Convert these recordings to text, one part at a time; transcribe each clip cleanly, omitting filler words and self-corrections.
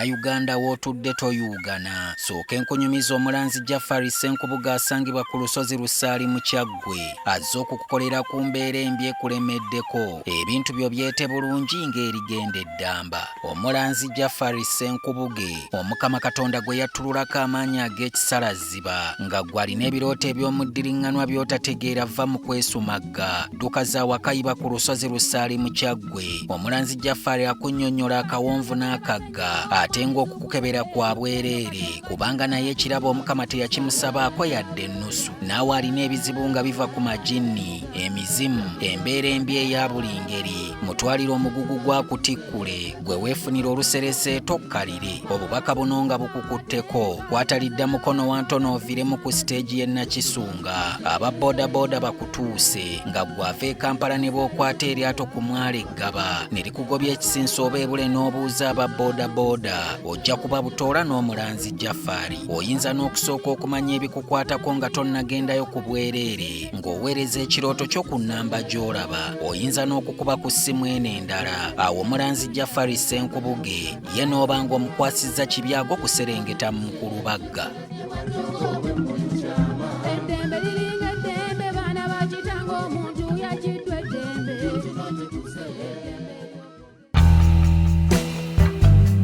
Munnayuganda w'otudde toyugana. Sooka enkunyumiza omulanzi Jafari Ssenkubuga asangibwa ku lusozi Lusaali mu Kyaggwe. Azze okukukolera ku mbeera embi ekulemeddeko. Ebintu byo byete bulungi ng'erigenda eddamba. Omulanzi Jafari Ssenkubuge, Omukama Katonda gwe yattululako amaanyi ag'ekisalaziba, nga gw'alina ebirooto eby'omuddiringanwa by'otategeera va mu kwesumagga. Dduka za wakayiba ku lusozi Lusaali mu Kyaggwe. Omulanzi Jafari akunnyonnyola akawonvu n'akagga, ate ng'okukukebera kwa bwereere, kubanga naye ekirabo Omukama teyakimusabaako yadde ennusu. Naawe alina ebizibu nga biva ku majinni, emizimu, embeera embi eya buli ngeri. Mutwalire omugugu gwa kutikkule, gwe weefunira oluserese tokkalire. Obubaka buno nga bukukutteko, kwatalidda mukono wa ntono oviremu ku siteegi y'e Nakisunga. Aba boodabooda bakutuuse, nga gw'ava e Kampala ne bw'okwata eryato ku mwala eggaba, ne likugobya ekisinsa oba ebule n'obuuza aba boodabooda, ojja kuba butoola n'omulanzi Jafari. Oyinza n'okusooka okumanya ebikukwatako nga tonnagendayo ku bwereere, ng'oweereza ekirooto kyo ku nnamba gy'olaba. Oyinza n'okukuba ku ssimu eno endala. Awo omulanzi Jafari Ssenkubuge ye n'oba ng'omukwasizza kibyago kuserengeta mu Nkulubagga.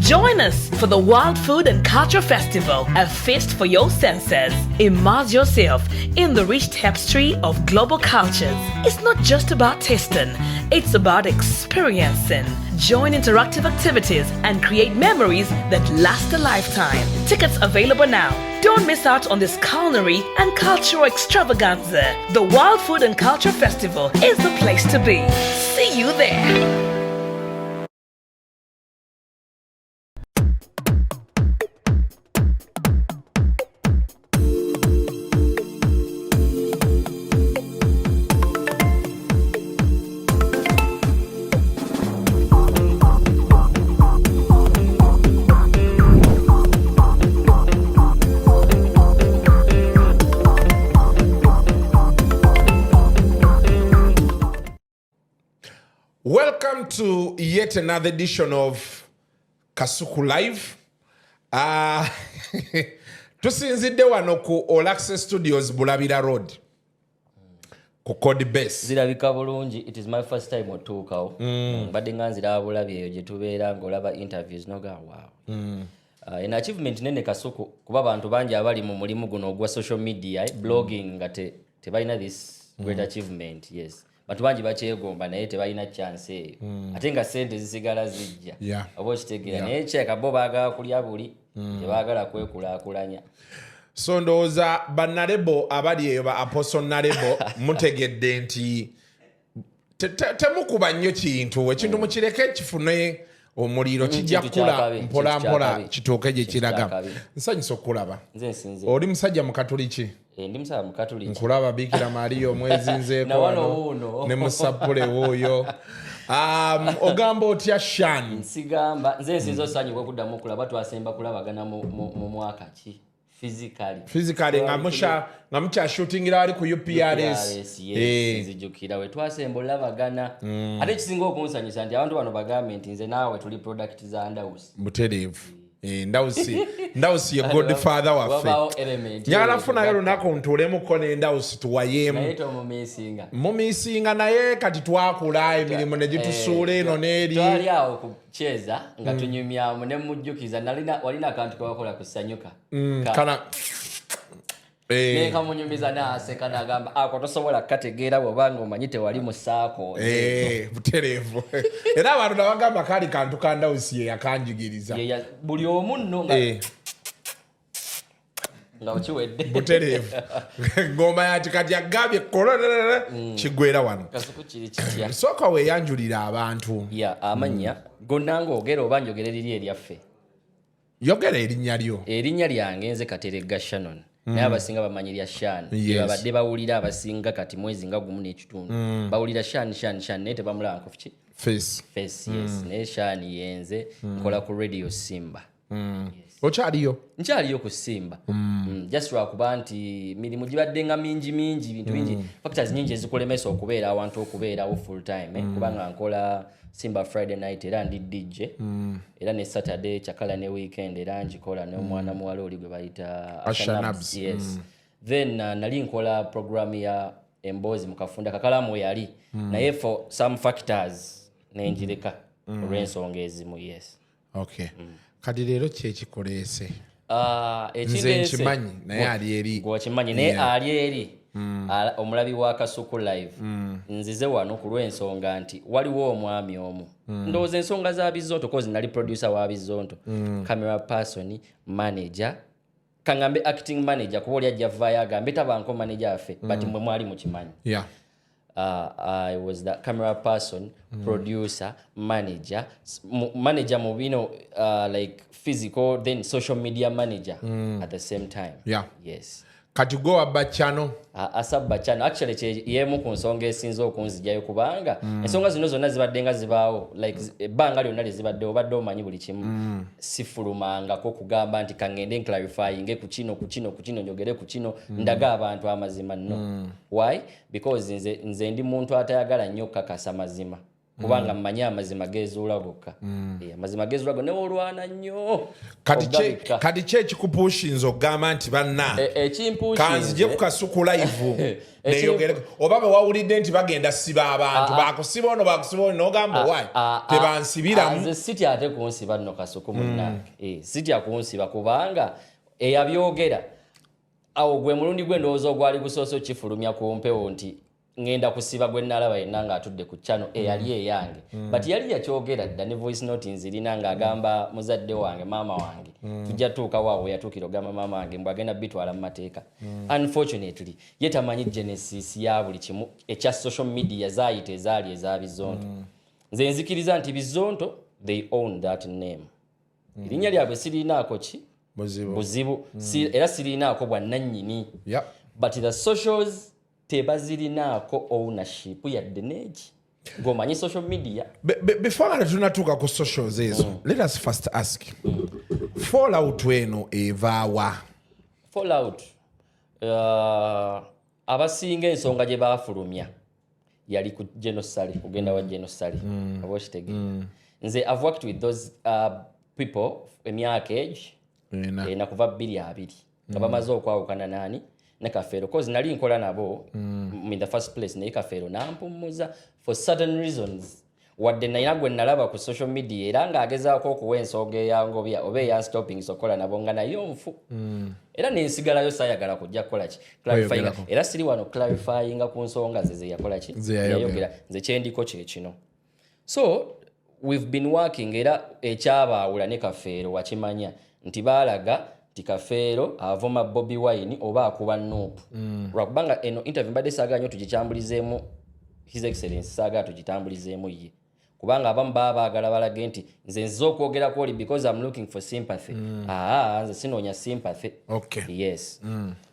Join us for the Wild Food and Culture Festival, a feast for your senses. Immerse yourself in the rich tapestry of global cultures. It's not just about tasting, it's about experiencing. Join interactive activities and create memories that last a lifetime. Tickets available now. Don't miss out on this culinary and cultural extravaganza. The Wild Food and Culture Festival is the place to be. See you there. Welcome to yet another edition of Kasuku Live. Tusinzidde wano ku All Access Studios Bulabira Road. Ku Code Base. Zirabika bulungi. It is my first time otuukawo. Badde nga nzira Bulabira eyo gye tubeera ng'olaba interviews noga wow. An achievement nene Kasuku kuba abantu bangi abali mu mulimu guno ogwa social media, blogging nga tebalina this great achievement, yes. Batu bangi bakyegomba naye tebalina chance eyo. Ate nga sente zisigala zijja. Oba okitegeera naye kyeka bo baagala kulya buli, tebaagala kwekulaakulanya. So ndowooza bannalebo abali eyo ba Apostle Nalebo mutegedde nti temukuba nnyo kintu, ekintu mukireke kifune omuliro kijja kula mpola mpola kituuke gye kiraga. Nsanyusa okulaba. Nze nsinze. Oli musajja mukatoliki? Ndi musajja mukatoliki. Nkulaba Bikira Maria omwezi nzeeko wano ne musapule wuuyo. Ogamba otya Shan? Nsigamba nze nsinze osanyuka okuddamu okulaba twasemba kulabagana mu mwaka ki? Physically nga mucha shooting ali ku UPRS. Nzijukira we twasemba olabagana. Ate kisinga okunsanyusa nti abantu bano bagambe nti nze naawe tuli product za Ndawusi. Butereevu. Ndawusi ye godfather waffe. Nyala funa yo lunako ntulemu ne Ndawusi tuwayemu. Naye tomumisinga. Mumisinga naye kati twakula emirimu ne gitusuula eno n'eri. Twali awo kucheza nga tunyumyamu ne mujjukiza walina akantu kawakola kusanyuka. Kana Neka munyumiza n'aseka n'agamba ako tosobola kukategeera bw'obanga omanyi tewali mu ssaako. Butereevu. Era abantu nabagamba kali kantu ka Ndawusi ye yakanjigiriza. Buli omu nno nga okiwedde. Butereevu. Ngoma yati kati agambye kololele kigwera wano. Kasuku kiri kitya. Sooka weeyanjulira abantu. Amanya gonna ng'ogera oba njogera eriri eryaffe. Yogera erinnya lyo. Erinnya lyange nze Kateregga Shannon. Naye abasinga bamanyi lya Shan. Babadde bawulira abasinga kati mwezi nga gumu n'ekitundu. Bawulira Shan naye tebamulaba nkofu Face, yes. Naye Shan yenze nkola ku Radio Simba. Yes. Okyaliyo? Nkyaliyo ku Simba. Just lwakuba nti mirimu gibadde nga mingi bintu bingi factors nyingi ezikulemesa okubeera awantu okubeerawo full time kubanga nkola Simba Friday night era ndi DJ era ne Saturday kyakala ne weekend era njikola n'omwana muwala oli gwe bayita Ashanabs. Yes. Then nali nkola program ya Embozi mu Kafunda Kakalamu yali naye for some factors nenjireka olw'ensonga ezimu. Yes. Okay. Kati leero kyekikoleese? Nze nkimanyi naye ali eri. Gwokimanyi naye ali eri omulabi wa Kasuku live. Nzize wano ku lw'ensonga nti waliwo omwami omu ndowooza ensonga za Bizonto kozi nali producer wa Bizonto, camera person, manager, kangambe acting manager kuba oli ajja vaayo agambe tabanko manager affe but mwe mwali mukimanyi. Yeah. I was the camera person, producer, manager mu bino like physical, then social media manager at the same time. Yeah. Yes. Kati go abba chano? Asabba chano. Actually, yemu ku nsonga esinza okunzijayo kubanga ensonga zino zonna zibadde nga zibaawo like ebbanga lyonna lizibadde obadde omanyi buli kimu. Sifulumangako kugamba nti kangende clarifying ku kino njogere ku kino ndaga abantu amazima no. Why? Because nze ndi muntu atayagala nnyo kakasa mazima. Kubanga mmanyi amazima gezuula gokka. Amazima gezuula go ne olwana nnyo. Kati kyekikupushinza okugamba nti banna kanzije ku Kasuku live neyogereko oba bwe wawulidde nti bagenda siba abantu bakusiba ono n'ogamba wayi tebansibiramu. Nze sitya ate kunsiba nno Kasuku munnange. Sitya kunsiba kubanga eyabyogera awo gwe mulundi gw'endowooza ogwali gusooso kifulumya ku mpewo nti ngenda kusiba gwe nalaba yenna ng'atudde ku channel eyali eyange. But yali yakyogera dda ne voice note nzirina ng'agamba muzadde wange maama wange tujja tuuka waawo yatuukira ogamba maama wange mbw agenda bitwala mu mateeka. Unfortunately ye tamanyi genesis ya buli kimu ekya social media zaayita ezaali eza Bizonto. Nze nzikiriza nti Bizonto they own that name. Erinnya lyabwe sirinaako ki buzibu era sirinaako bwannannyini. But the socials tebazirinaako ownership yadde neegi ng'omanyi social media. Before nga tunatuuka ku socials ezo, let us first ask fallout eno evaawa? Fallout abasinga ensonga gye baafulumya yali ku genocide, kugenda wa genocide oba okitege. Nze I've worked with those people emyaka egi ena kuva 2 nga bamaze okwawukana nani ne Kafeero cause nali nkola nabo in the first place naye Kafeero nampumuza for certain reasons wadde naina gwe nalaba ku social media era ng'agezaako okuwa ensonga eyangobya oba eya stopping sokola nabo nga nayo nfu era nensigalayo saayagala kujja kukola ki clarifying era siri wano clarifying ku nsonga ze yakola ki yayogera nze kyendiko kye kino. So we've been working era ekyabaawula ne Kafeero wakimanya nti baalaga ti Kafeero avuma Bobi Wine oba akuba Nuupu. Lwakubanga eno interview mbadde saagala nnyo tugitambulizeemu His Excellency saagala tugitambulizeemu ye. Kubanga abamu baba baagala balage nti nze nziza okwogera kwoli because I'm looking for sympathy. Nze sinoonya sympathy. Okay. Yes.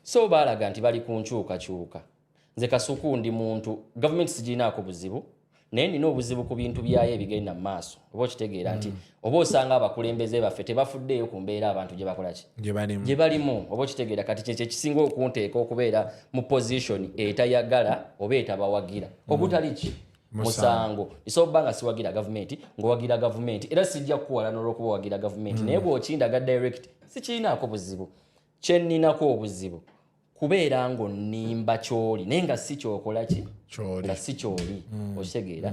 So baalaga nti bali kunkyukakyuka. Nze Kasuku ndi muntu government sigirinaako buzibu naye nina obuzibu ku bintu byayo ebigenda mu maaso oba okitegeera nti oba osanga abakulembeze baffe tebafuddeeyo ku mbeera abantu gye bakola ki gye balimu oba okitegeera kati kyekyo ekisinga okunteeka okubeera mu position etayagala oba etabawagira ogutali ki musango isoba nga siwagira gavumenti ng'owagira gavumenti era sijja kukuwala n'olw'okuba wagira gavumenti naye bw'okindaga direct sikirinaako buzibu kye nninako obuzibu kubeera ng'onnimba kyoli naye nga si kyokola ki nga si kyoli okitegeera.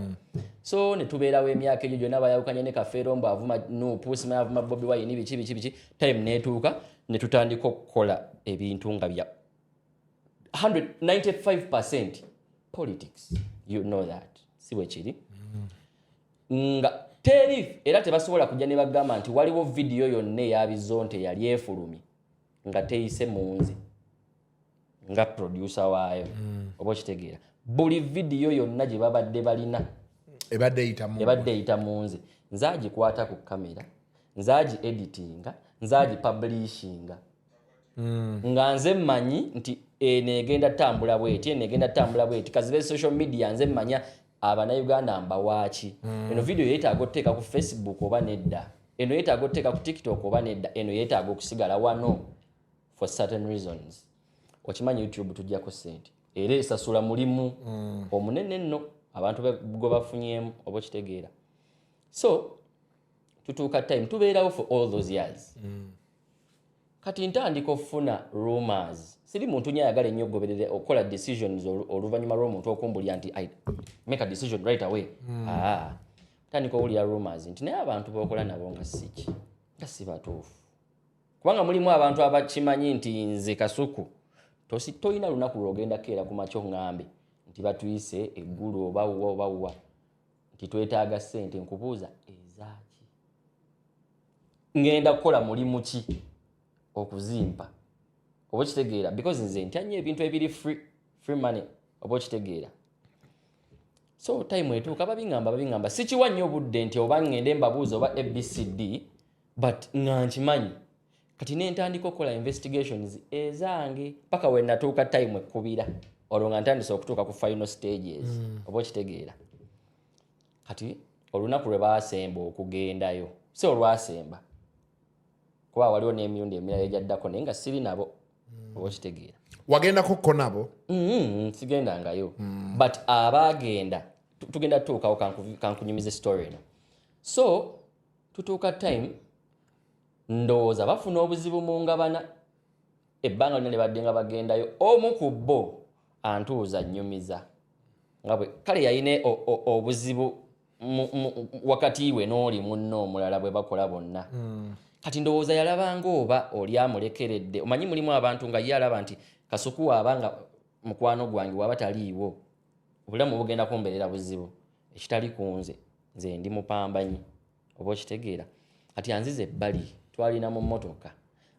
So ne tubeerawo emyaka egyo gyonna bayawukanye ne Kafeero mbu avuma Nuupu simanyi avuma Bobi Wine biki time neetuuka ne tutandika okukola ebintu nga bya 95% politics, you know that si bwe kiri nga teri era tebasobola kujja ne bagamba nti waliwo vidiyo yonna eya Bizonto yali efulumye nga teyise munzi nga producer waayo oba okitegeera buli vidiyo yonna gye babadde balina ebadde eyita munzi nze agikwata ku kamera nze agi editinga nze agi publishinga nga nze mmanyi nti negenda tambula bweti kazibe social media nze mmanya Abannayuganda mbawaaki eno video yeetaaga otteeka ku Facebook oba nedda eno yeetaaga okuteeka ku TikTok oba nedda eno yeetaaga okusigala wano for certain reasons. Okimanyi YouTube tujjako ssente era esasula mulimu omunene nno abantu gwe bafunyemu oba okitegeera. So tutuuka time tubeerawo for all those years. Kati ntandika okufuna rumors. Siri muntu nyayagala ennyo okugoberera okukola decisions oluvannyuma lw'omuntu okumbulya nti make a decision right away. Tandika owulira rumors nti naye abantu b'okola nabo nga si batuufu. Kubanga mulimu abantu abakimanyi nti nze Kasuku toyina lunaku lw'ogenda keera ku makyo ng'ambe nti batuyise eggulu oba wa nti twetaaga ssente. Nkubuuza ezaaki? Ngenda kukola mulimu ki okuzimpa oba okitegeera? Because nze ntya nnyo ebintu ebiri free money oba okitegeera. So time etuuka babingamba sikiwa nnyo obudde nti oba ngende mbabuuza oba ABCD but nga nkimanyi. Kati nentandika okukola investigations ezange paka we natuuka time ekkubira olwo nga ntandise okutuuka ku final stages oba okitegeera. Kati olunaku lwe baasemba okugendayo si olwasemba kuba waliwo n'emirundi emirala egyaddako naye nga siri nabo oba okitegeera. Wagendako ko nabo? Sigendangayo but abaagenda tugenda tutuukawo kankunyumiza story eno. So tutuuka time ndowooza bafuna obuzibu mu ngabana ebbanga lyonna libadde nga bagendayo. Omu ku bo antuuza nnyumiza nga bwe kale yayina obuzibu wakati we n'oli munno omulala bwe bakola bonna. Kati ndowooza yalabanga oba oli amulekeredde. Omanyi mulimu abantu nga ye alaba nti Kasuku abanga mukwano gwange waba taliiwo obulamu bugenda kumbeerera buzibu ekitali ku nze ndi mupambanyi oba okitegeera. Kati anzize ebbali twalina mu mmotoka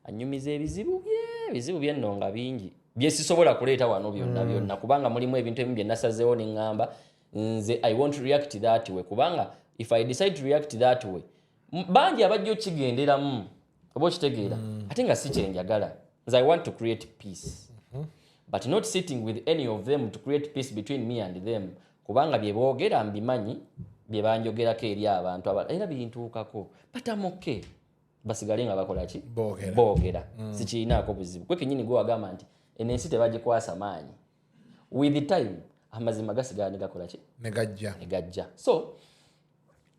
annyumiza ebizibu bye nno nga bingi bye sisobola kuleeta wano byonna kubanga mulimu ebintu ebimu bye nasazeewo ne ŋŋamba nze I won't react that way kubanga if I decide to react that way bangi abajja okigenderamu oba okitegeera ate nga si kyenjagala. Nze I want to create peace but not sitting with any of them to create peace between me and them kubanga bye boogera mbimanyi bye banjogerako eri abantu era bintuukako but I'm okay. Basigale nga bakola ki? Boogera. Sikiinaako buzibu. Kwe kennyini gwe wagamba nti enensi tebagikwasa maanyi. With the time amazima gasigala ne gakola ki? Ne gajja. So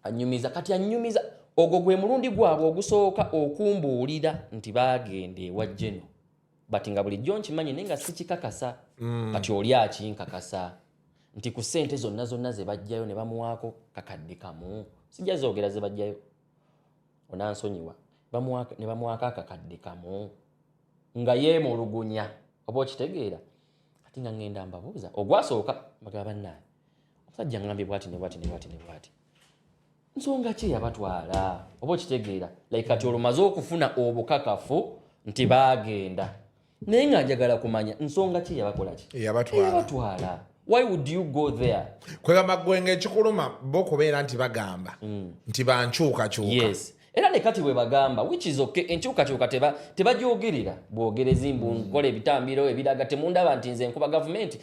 anyumiza ogwo gwe mulundi gwabwe ogusooka okumbuulira nti baagenda ewa Jeno but nga bulijjo nkimanyi naye nga sikikakasa. Kati oli akinkakasa nti ku ssente zonna ze bajjayo ne bamuwaako kakadde kamu sijja zoogera ze bajjayo onansonyiwa ne bamuwaako akakadde kamu nga yeemulugunya oba okitegeera. Kati nga ngenda mbabuuza ogwasooka bagaba bannaye omusajja ngambye bwati ne bwati nsonga ki yabatwala oba okitegeera like kati olumaze okufuna obukakafu nti baagenda naye nga njagala kumanya nsonga ki yabakola ki yabatwala. Why would you go there? Kwegamba gwenge ekikuluma bo kubeera nti bagamba nti bankyukakyuka. Yes. Era ne kati bwe bagamba which is okay enkyukakyuka tebagyogerera bwogerezi mbu nkola ebitambiro ebiraga temundaba nti nze nkuba gavumenti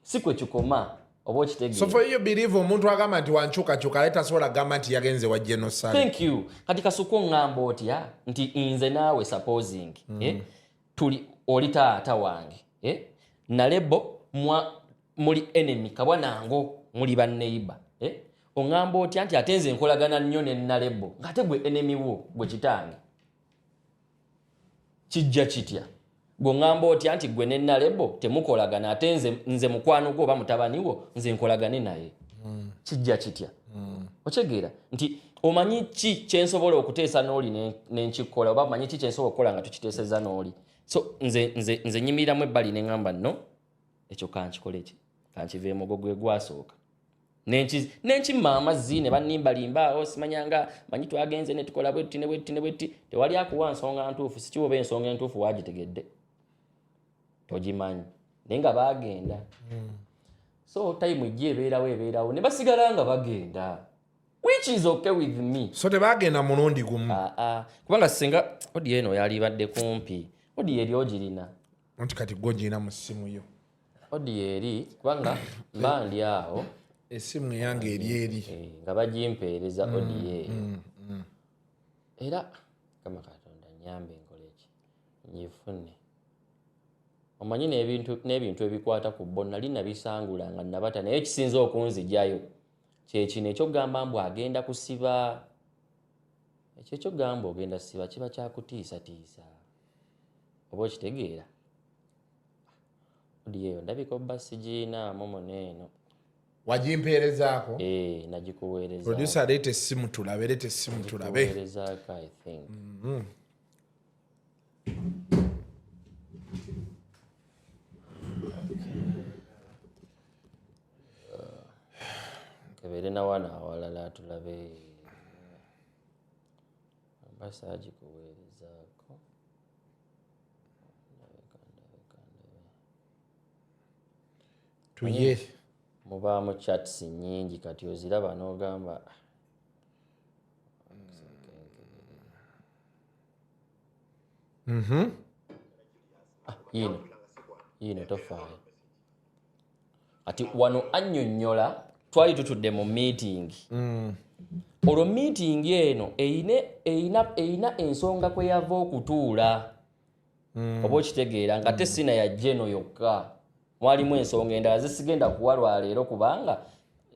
si kwe kikoma oba okitegeera. So for you believe omuntu agamba nti wankyukakyuka ale tasobola kugamba nti yagenze wa genocide. Thank you. Kati Kasuku ngamba otya nti nze naawe supposing tuli oli taata wange nalebo muli enemy kabwanango muli banneiba ongamba otya nti ate nze nkolagana nnyo ne nalebo ngate gwe enemy wo gwe kitange kijja kitya? Gwe ngamba otya nti gwe ne nalebo temukolagana ate nze mukwano gwo oba mutabani wo nze nkolagane naye kijja kitya? Okigeera nti omanyi ki kyensobola okuteesa n'oli nenkikola oba omanyi ki kyensobola okukola nga tukiteeseza n'oli. So nze nyimiriramu ebbali ne ngamba no ekyo kankikole ki kankiveemu ogwo gwe gwasooka nenkimma amazzi ne bannimbalimba simanyanga manyi twagenze ne tukola bwetti ne bwetti tewali akuwa nsonga ntuufu sikiwoba ensonga entuufu waagitegedde togimanyi naye nga baagenda. So time ejja ebeerawo ne basigala nga bagenda which is okay with me. So tebaagenda mulundi gumu kubanga singa odi eno yalibadde kumpi odi eri ogirina nti kati gwogirina mu ssimu yo odi eri kubanga mba ndi awo Esimu yange eri nga bagimpeereza ODA era kama Katonda nyambe nkoleki nyifune omanyi n'ebintu ebikwata ku bo nali nabisangula nga nabata naye ekisinza okunzijayo kyekino ekyogamba mbu agenda kusiba ekyo ekyogamba ogenda siba kiba kyakutiisatiisa oba okitegeera odiyeyo ndabika obba sigiinaamu muneeno wagimpeerezaako nagikuweereza producer leeta essimu tulabe leeta essimu tulabe kuweerezaako I think kebere na wana awalala tulabe basa agikuweerezaako tuye mubaamu chats nyingi kati oziraba n'ogamba yino tofaayo ati wano annyonnyola twali tutudde mu meeting olwo meeting eno eyina ensonga kwe yava okutuula oba okitegeera nga tessina ya jeno yokka mwalimu ensonga endala zisigenda kuwalwa leero kubanga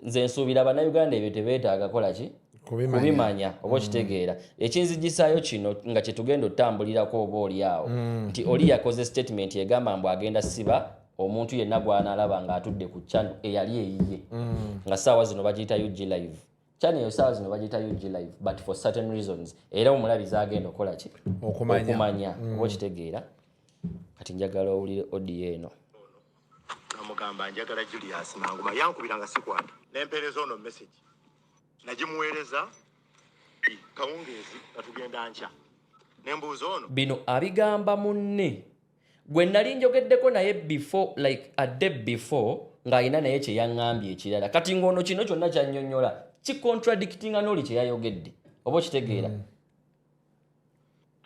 nze nsuubira bannayuganda ebyo tebeetaaga kola ki kubimanya oba okitegeera ekinzigisaayo kino nga kyetugenda otambulirako oba oliawo nti oli yakoze statement egamba mbu agenda siba omuntu yenna gwanalaba ng'atudde ku channel eyali eyiye nga saawa zino bagiyita UG live channel eyo saawa zino bagiyita UG live but for certain reasons era omulabizi agenda okola ki okumanya oba okitegeera kati njagala owulire audio eno namugamba njagala Julius Nanguma yankubiranga sikwata nempeereza ono message nagimuweereza kawungeezi natugenda nca nembuuza ono bino abigamba munne gwe nali njogeddeko naye before like a day before ng'alina naye kye yaŋŋambye ekirala kati ng'ono kino kyonna kyannyonnyola kikontradictinga n'oli kye yayogedde oba okitegeera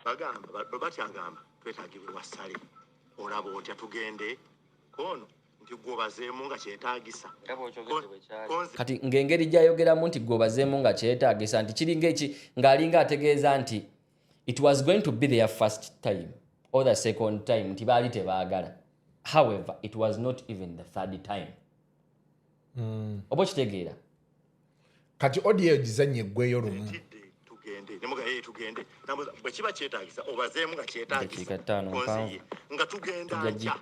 bagamba batyagamba twetaagibwe wassale olaba otya tugende kono nti gwobazeemu nga kyetaagisa kati ng'engeri gy'ayogeramu nti gwobazeemu nga kyetaagisa nti kiringa eki ng'alinga ategeeza nti it was going to be their first time or the second time nti baali tebaagala however it was not even the third time oba okitegeera kati audio gizanye eggweyo lumu tugende bwe kiba kyetaagisa obazeemu nga kyetaagisa nga tugenda nca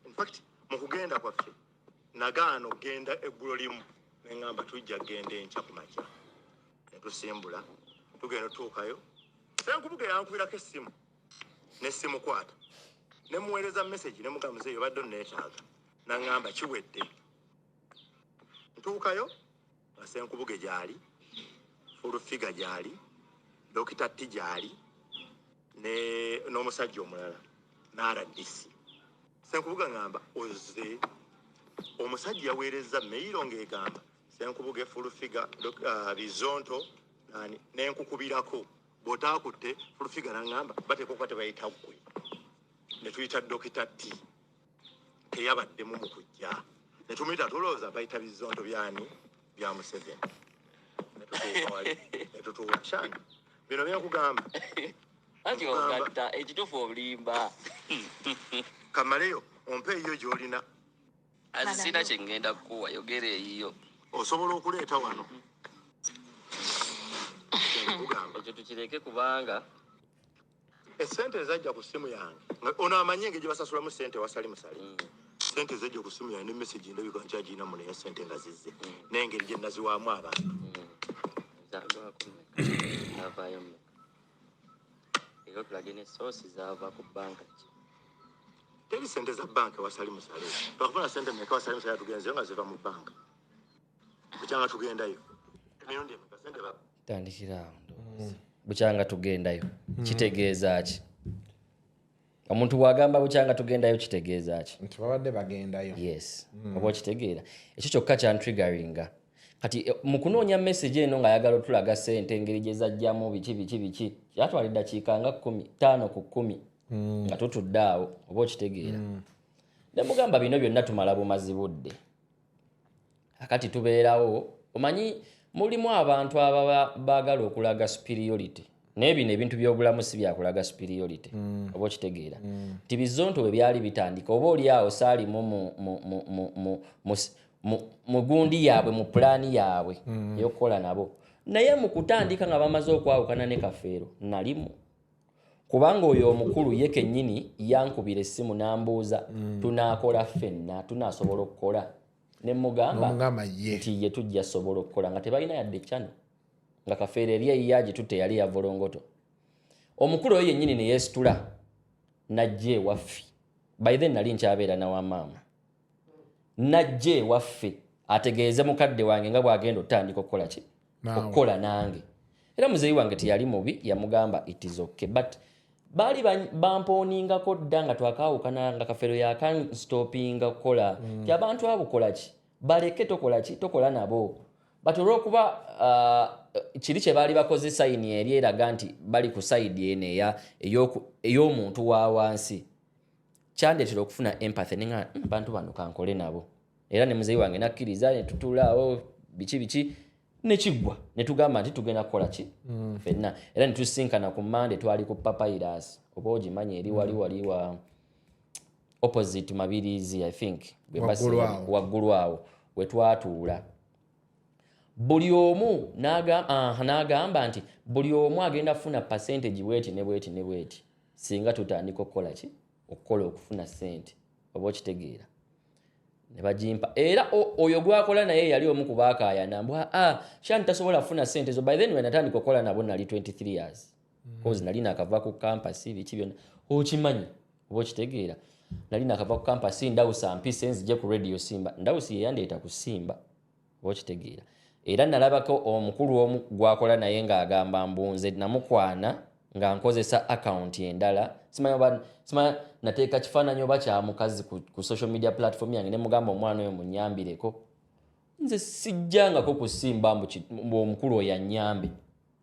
infact mu kugenda kwaffe nagaano genda eggulo limu neŋŋamba tujja kgenda enkya ku makya netusimbula tugenda tutuukayo senkubuga yankubirako essimu n'essimu kwata nemuweereza message nemugamuze eyo badde onneetaaga naŋŋamba kiwedde ntuukayo nga senkubuge gyali fulufiga gyali dokita T gyali n'omusajja omulala n'RDC senkubuga ngamba oze omusajja yaweereza meyiro ng'egamba senkubuge fulufiga Bizonto nenkukubirako bw'otaakutte fulufiga naŋŋamba bateeka okuba tebayita ggwe ne tuyita dokita T teyabaddemu mu kujja ne tumuyita tulowooza bayita Bizonto byani bya Museveni netutuuka wali netutuula shani bino byakugamba anti ogatta ekituufu obulimba kamaleyo ompe eyiyo gy'olina azisina kye ngenda kukuwa yogera eyiyo osobola okuleeta wano ekyo tukireke kubanga esente ezajja ku ssimu yange ono amanyi engeri gye basasulamu ssente wasali musale ssente ezajja ku ssimu yange ne message ndabika nkyagirina mu naye ssente nga zizze n'engeri gye naziwaamu abantu zavaayo era otulage ne soosi zaava ku banka ki teri ssente za banka wasali musale twakufuna ssente mmeka wasali musale tugenzeyo nga ziva mu banka bukyanga tugendayo emirundi emeka ssente tandikiraawo bukyanga tugendayo kitegeeza ki omuntu bw'agamba bukyanga tugendayo kitegeeza ki nti babadde bagendayo yes oba okitegeera ekyo kyokka kyantriggeringa kati mu kunoonya message eno ng'ayagala otulaga ssente engeri gye zajjamu biki kyatwala eddakiika nga 5 ku 10 nga tutudde awo oba okitegeera ne mugamba bino byonna tumala bumazi budde akati tubeerawo omanyi mulimu abantu ababa baagala okulaga superiority naye bino ebintu by'obulamu si byakulaga superiority oba okitegeera nti Bizonto bwe byali bitandika oba oli awo saalimu mu gundi yaabwe mu pulaani yaabwe ey'okukola nabo naye mu kutandika nga bamaze okwawukana ne Kafeero nalimu kubanga oyo omukulu ye kennyini yankubira essimu n'ambuuza tunaakola ffenna tunaasobola okukola ne mugamba nti ye tujja sobola okukola nga tebalina yadde channel nga Kafeero eri eyiyaji tutte yali ya volongoto omukulu oyo yennyini ne yeesitula najja ewaffe by then nali nkyabeera na wa maama najja ewaffe ategeeze mukadde wange nga bw'agenda otandika okukola ki okukola nange era muzeeyi wange teyali mubi yamugamba it is okay but baali bampooningako dda nga twakaawukana nga Kafeero yakanstopinga kukola ti abantu abo kola ki baleke tokola ki tokola nabo but olw'okuba kiri kye baali bakoze sayini eri eraga nti bali ku sayidi eno ey'omuntu wa wansi kyandeetera okufuna empathy nenga bantu bano kankole nabo era ne muzeeyi wange nakkiriza ne tutulaawo biki nekiggwa ne tugamba nti tugenda kukola ki ffenna era ne tusinkana ku Monday twali ku Papyrus oba ogimanyi eri wali wa opposite Mabirizi I think waggulu awo we twatuula buli omu n'agamba nti buli omu agenda kufuna percentage bweti ne bweti singa tutandika okukola ki okufuna ssente oba okitegeera ne bagimpa era oyo gwakola naye yali omu ku baakaayana mbwa shani tasobola kufuna ssente zo by then we natandika okukola nabo nali 23 years cause nali nakava ku campus biki byonna okimanyi oba okitegeera nali nakava ku campus ndawusa mpise nzije ku radio Simba ndawusi yeyandeeta ku Simba oba okitegeera era nalabako omukulu omu gwakola naye ng'agamba mbunze namukwana nga nkozesa account endala simanya nateeka kifaananyi oba kya mukazi ku social media platform yange ne mugamba omwana oyo munyambireko nze sijjangako kusimba mbu omukulu oyo annyambe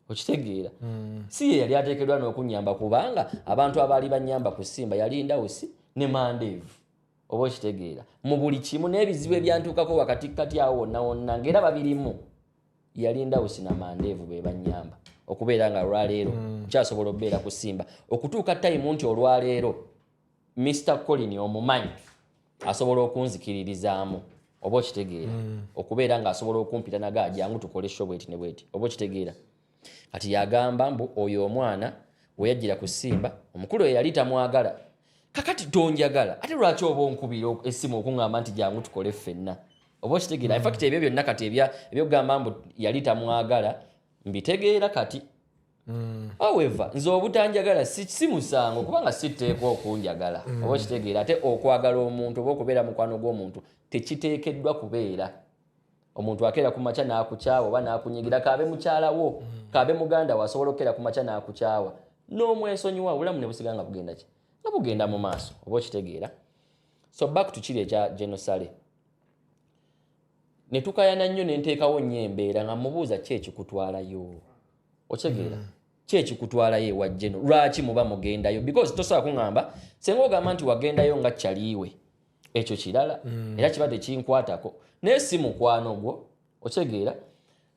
okitegeera si ye yali ateekeddwa n'okunyamba kubanga abantu abaali banyamba kusimba yali Ndawusi ne Mandeevu oba okitegeera mu buli kimu n'ebizibu ebyantuukako wakati awo wonna ng'era babirimu yali Ndawusi na Mandeevu be banyamba okubeera nga olwaleero kyasobola okubeera kusimba okutuuka time nti olwaleero Mr. Colin omumanyi asobola okunzikiririzaamu oba okitegeera okubeera nga asobola okumpita naga jangu tukole show bweti ne bweti oba okitegeera kati yagamba mbu oyo omwana we yajjira kusimba omukulu yali tamwagala kakati tonjagala ate lwaki oba onkubira essimu okungamba nti jangu tukole ffenna oba okitegeera in fact ebyo byonna kati ebyogamba mbu yali tamwagala mbitegeera kati however nze obutanjagala si musango kubanga siteekwa okunjagala oba okitegeera ate okwagala omuntu oba okubeera mukwano gw'omuntu tekiteekeddwa kubeera omuntu akeera ku makya n'akukyawa oba n'akunyigira kaabe mukyala wo kaabe muganda wo asobola okukeera ku makya n'akukyawa n'omwesonyiwa obulamu ne busiga nga bugenda ki nga bugenda mu maaso oba okitegeera so back to kiri ekya Genosale ne tukayana nnyo ne nteekawo nnyo embeera nga mubuuza ki ekikutwalayo okitegeera ki ekikutwalayo ewa Geno lwaki muba mugendayo because tosobola kuŋŋamba senga ogamba nti wagendayo nga kyaliiwe ekyo kirala era kiba tekinkwatako naye si mukwano gwo okitegeera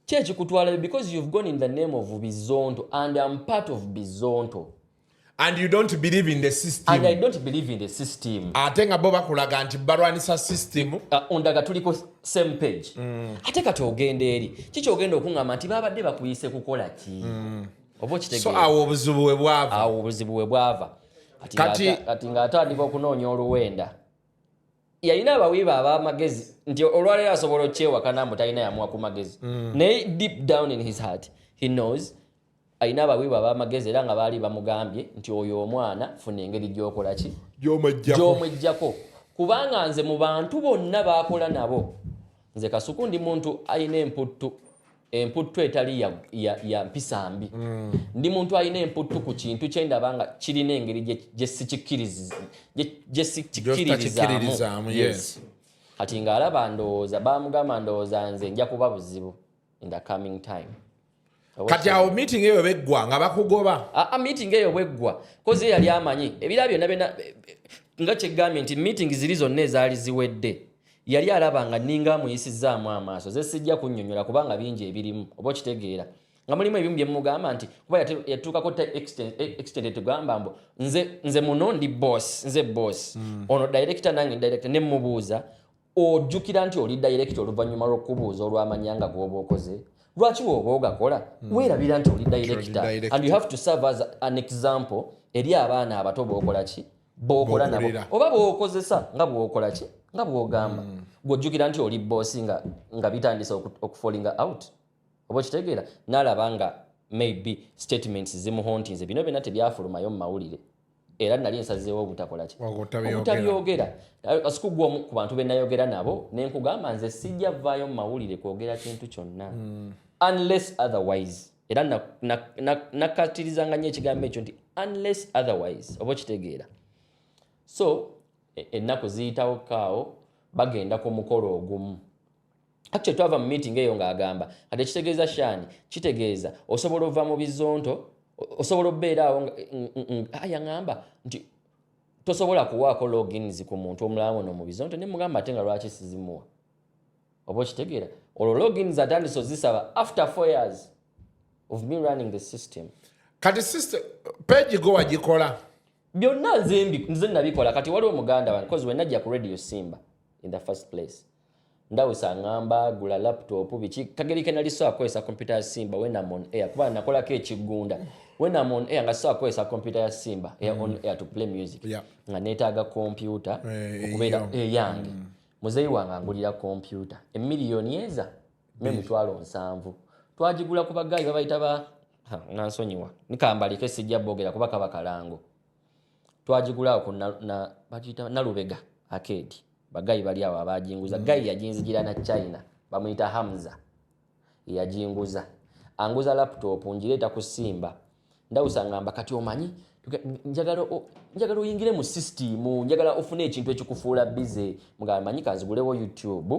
ki ekikutwalayo because you've gone in the name of Bizonto and I'm part of Bizonto and you don't believe in the system and I don't believe in the system ate nga bo bakulaga nti balwanisa system ondaga tuliko same page ate kati ogenda eri kiki ogenda okuŋŋamba nti babadde bakuyise kukola ki oba okitegeera so awo obuzibu we bwava kati ng'atandika okunoonya oluwenda yalina abawiiba ab'amagezi nti olwaleero asobola okyewakana mbu talina yamuwa ku magezi naye deep down in his heart he knows alina abawiiba ab'amagezi era nga baali bamugambye nti oyo omwana funa engeri gy'okola ki gy'omwejjako kubanga nze mu bantu bonna baakola nabo nze Kasuku ndi muntu alina emputtu etali ya mpisa mbi ndi muntu alina emputtu ku kintu kye ndaba nga kirina engeri gye sikikkirizaamu yes kati ng'alaba ndowooza bamugamba ndowooza nze nja kuba buzibu in the coming time kati awo meeting eyo beggwa nga bakugoba meeting eyo bweggwa kozi yali amanyi ebira byonna nga kyegambye nti meeting ziri zonna ezaali ziwedde yali alabanga ninga muyisizaamu amaaso ze sijja kunnyonnyola kubanga bingi ebirimu oba okitegeera nga mulimu ebimu bye mugamba nti kuba yatuukako extended tugamba mbu nze muno ndi nze boss ono director nange director ne mubuuza ojjukira nti oli director oluvannyuma lw'okubuuza olw'amanyanga g'oba okoze lwaki woba ogakola weerabira nti oli director and you have to serve as an example eri abaana abato b'okola ki b'okola nabo oba bw'okozesa nga bw'okola ki nga bw'ogamba gw'ojjukira nti oli boss nga bitandise okufolinga out oba okitegeera n'alaba nga maybe statements zimuhontinze bino byonna tebyafulumayo mu mawulire era nali nsazeewo obutakola ki obutabyogera kasiku gw'omu ku bantu be nayogera nabo ne nkugamba nze sijja vaayo mu mawulire kwogera kintu kyonna unless otherwise era nakatirizanga nnyo ekigambo ekyo nti unless otherwise oba okitegeera so ennaku ziyitawo kaawo bagenda ku mukolo ogumu actually twava mu meeting eyo ng'agamba kati ekitegeeza shani kitegeeza osobola ova mu bizonto osobola okubeeraawo yaŋŋamba nti tosobola kuwaako logins ku muntu omulamu no mu bizonto ne mugamba ate nga lwaki sizimuwa oba okitegeera olwo logins atandise ozisaba after 4 years of me running the system kati system page go wagikola byonna nze nabikola kati waliwo muganda wange because when najja ku radio Simba in the first place ndawusa ngamba gula laptop biki kagerike nali so akozesa computer ya Simba when I'm on air kuba nakolako ekigunda when I'm on air nga so akozesa computer ya Simba on air to play music nga neetaaga computer okubeera yange muzeeyi wange angulira computer emiliyoni eza m'emitwalo 7 twagigula ku bagayi babayita nansonyiwa nikambalike sijja bogera kuba kaba kalango twagigula ku bagiyita Nalubega arcade bagayi bali awo abajinguza gayi yajinzigira na China bamuyita Hamza yajinguza anguza laptop njireeta ku Simba ndawusa ngamba kati omanyi njagala oyingire mu system njagala ofune ekintu ekikufuula busy mugamba manyi kanzigulewo YouTube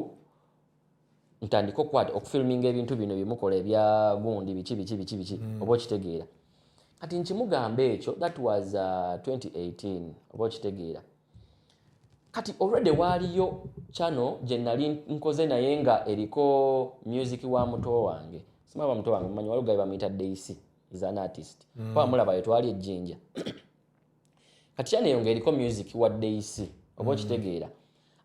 ntandika okufilminga ebintu bino byemukola ebya gundi biki oba okitegeera kati nkimugamba ekyo that was 2018 oba okitegeera kati already waliyo channel gye nali nkoze naye nga eriko music wa muto wange simaba muto wange mmanyi waliwo gayi bamuyita Daisy is an artist kwa mulaba yetwali ejjinja kati channel eyo ng'eriko music wa Daisy oba okitegeera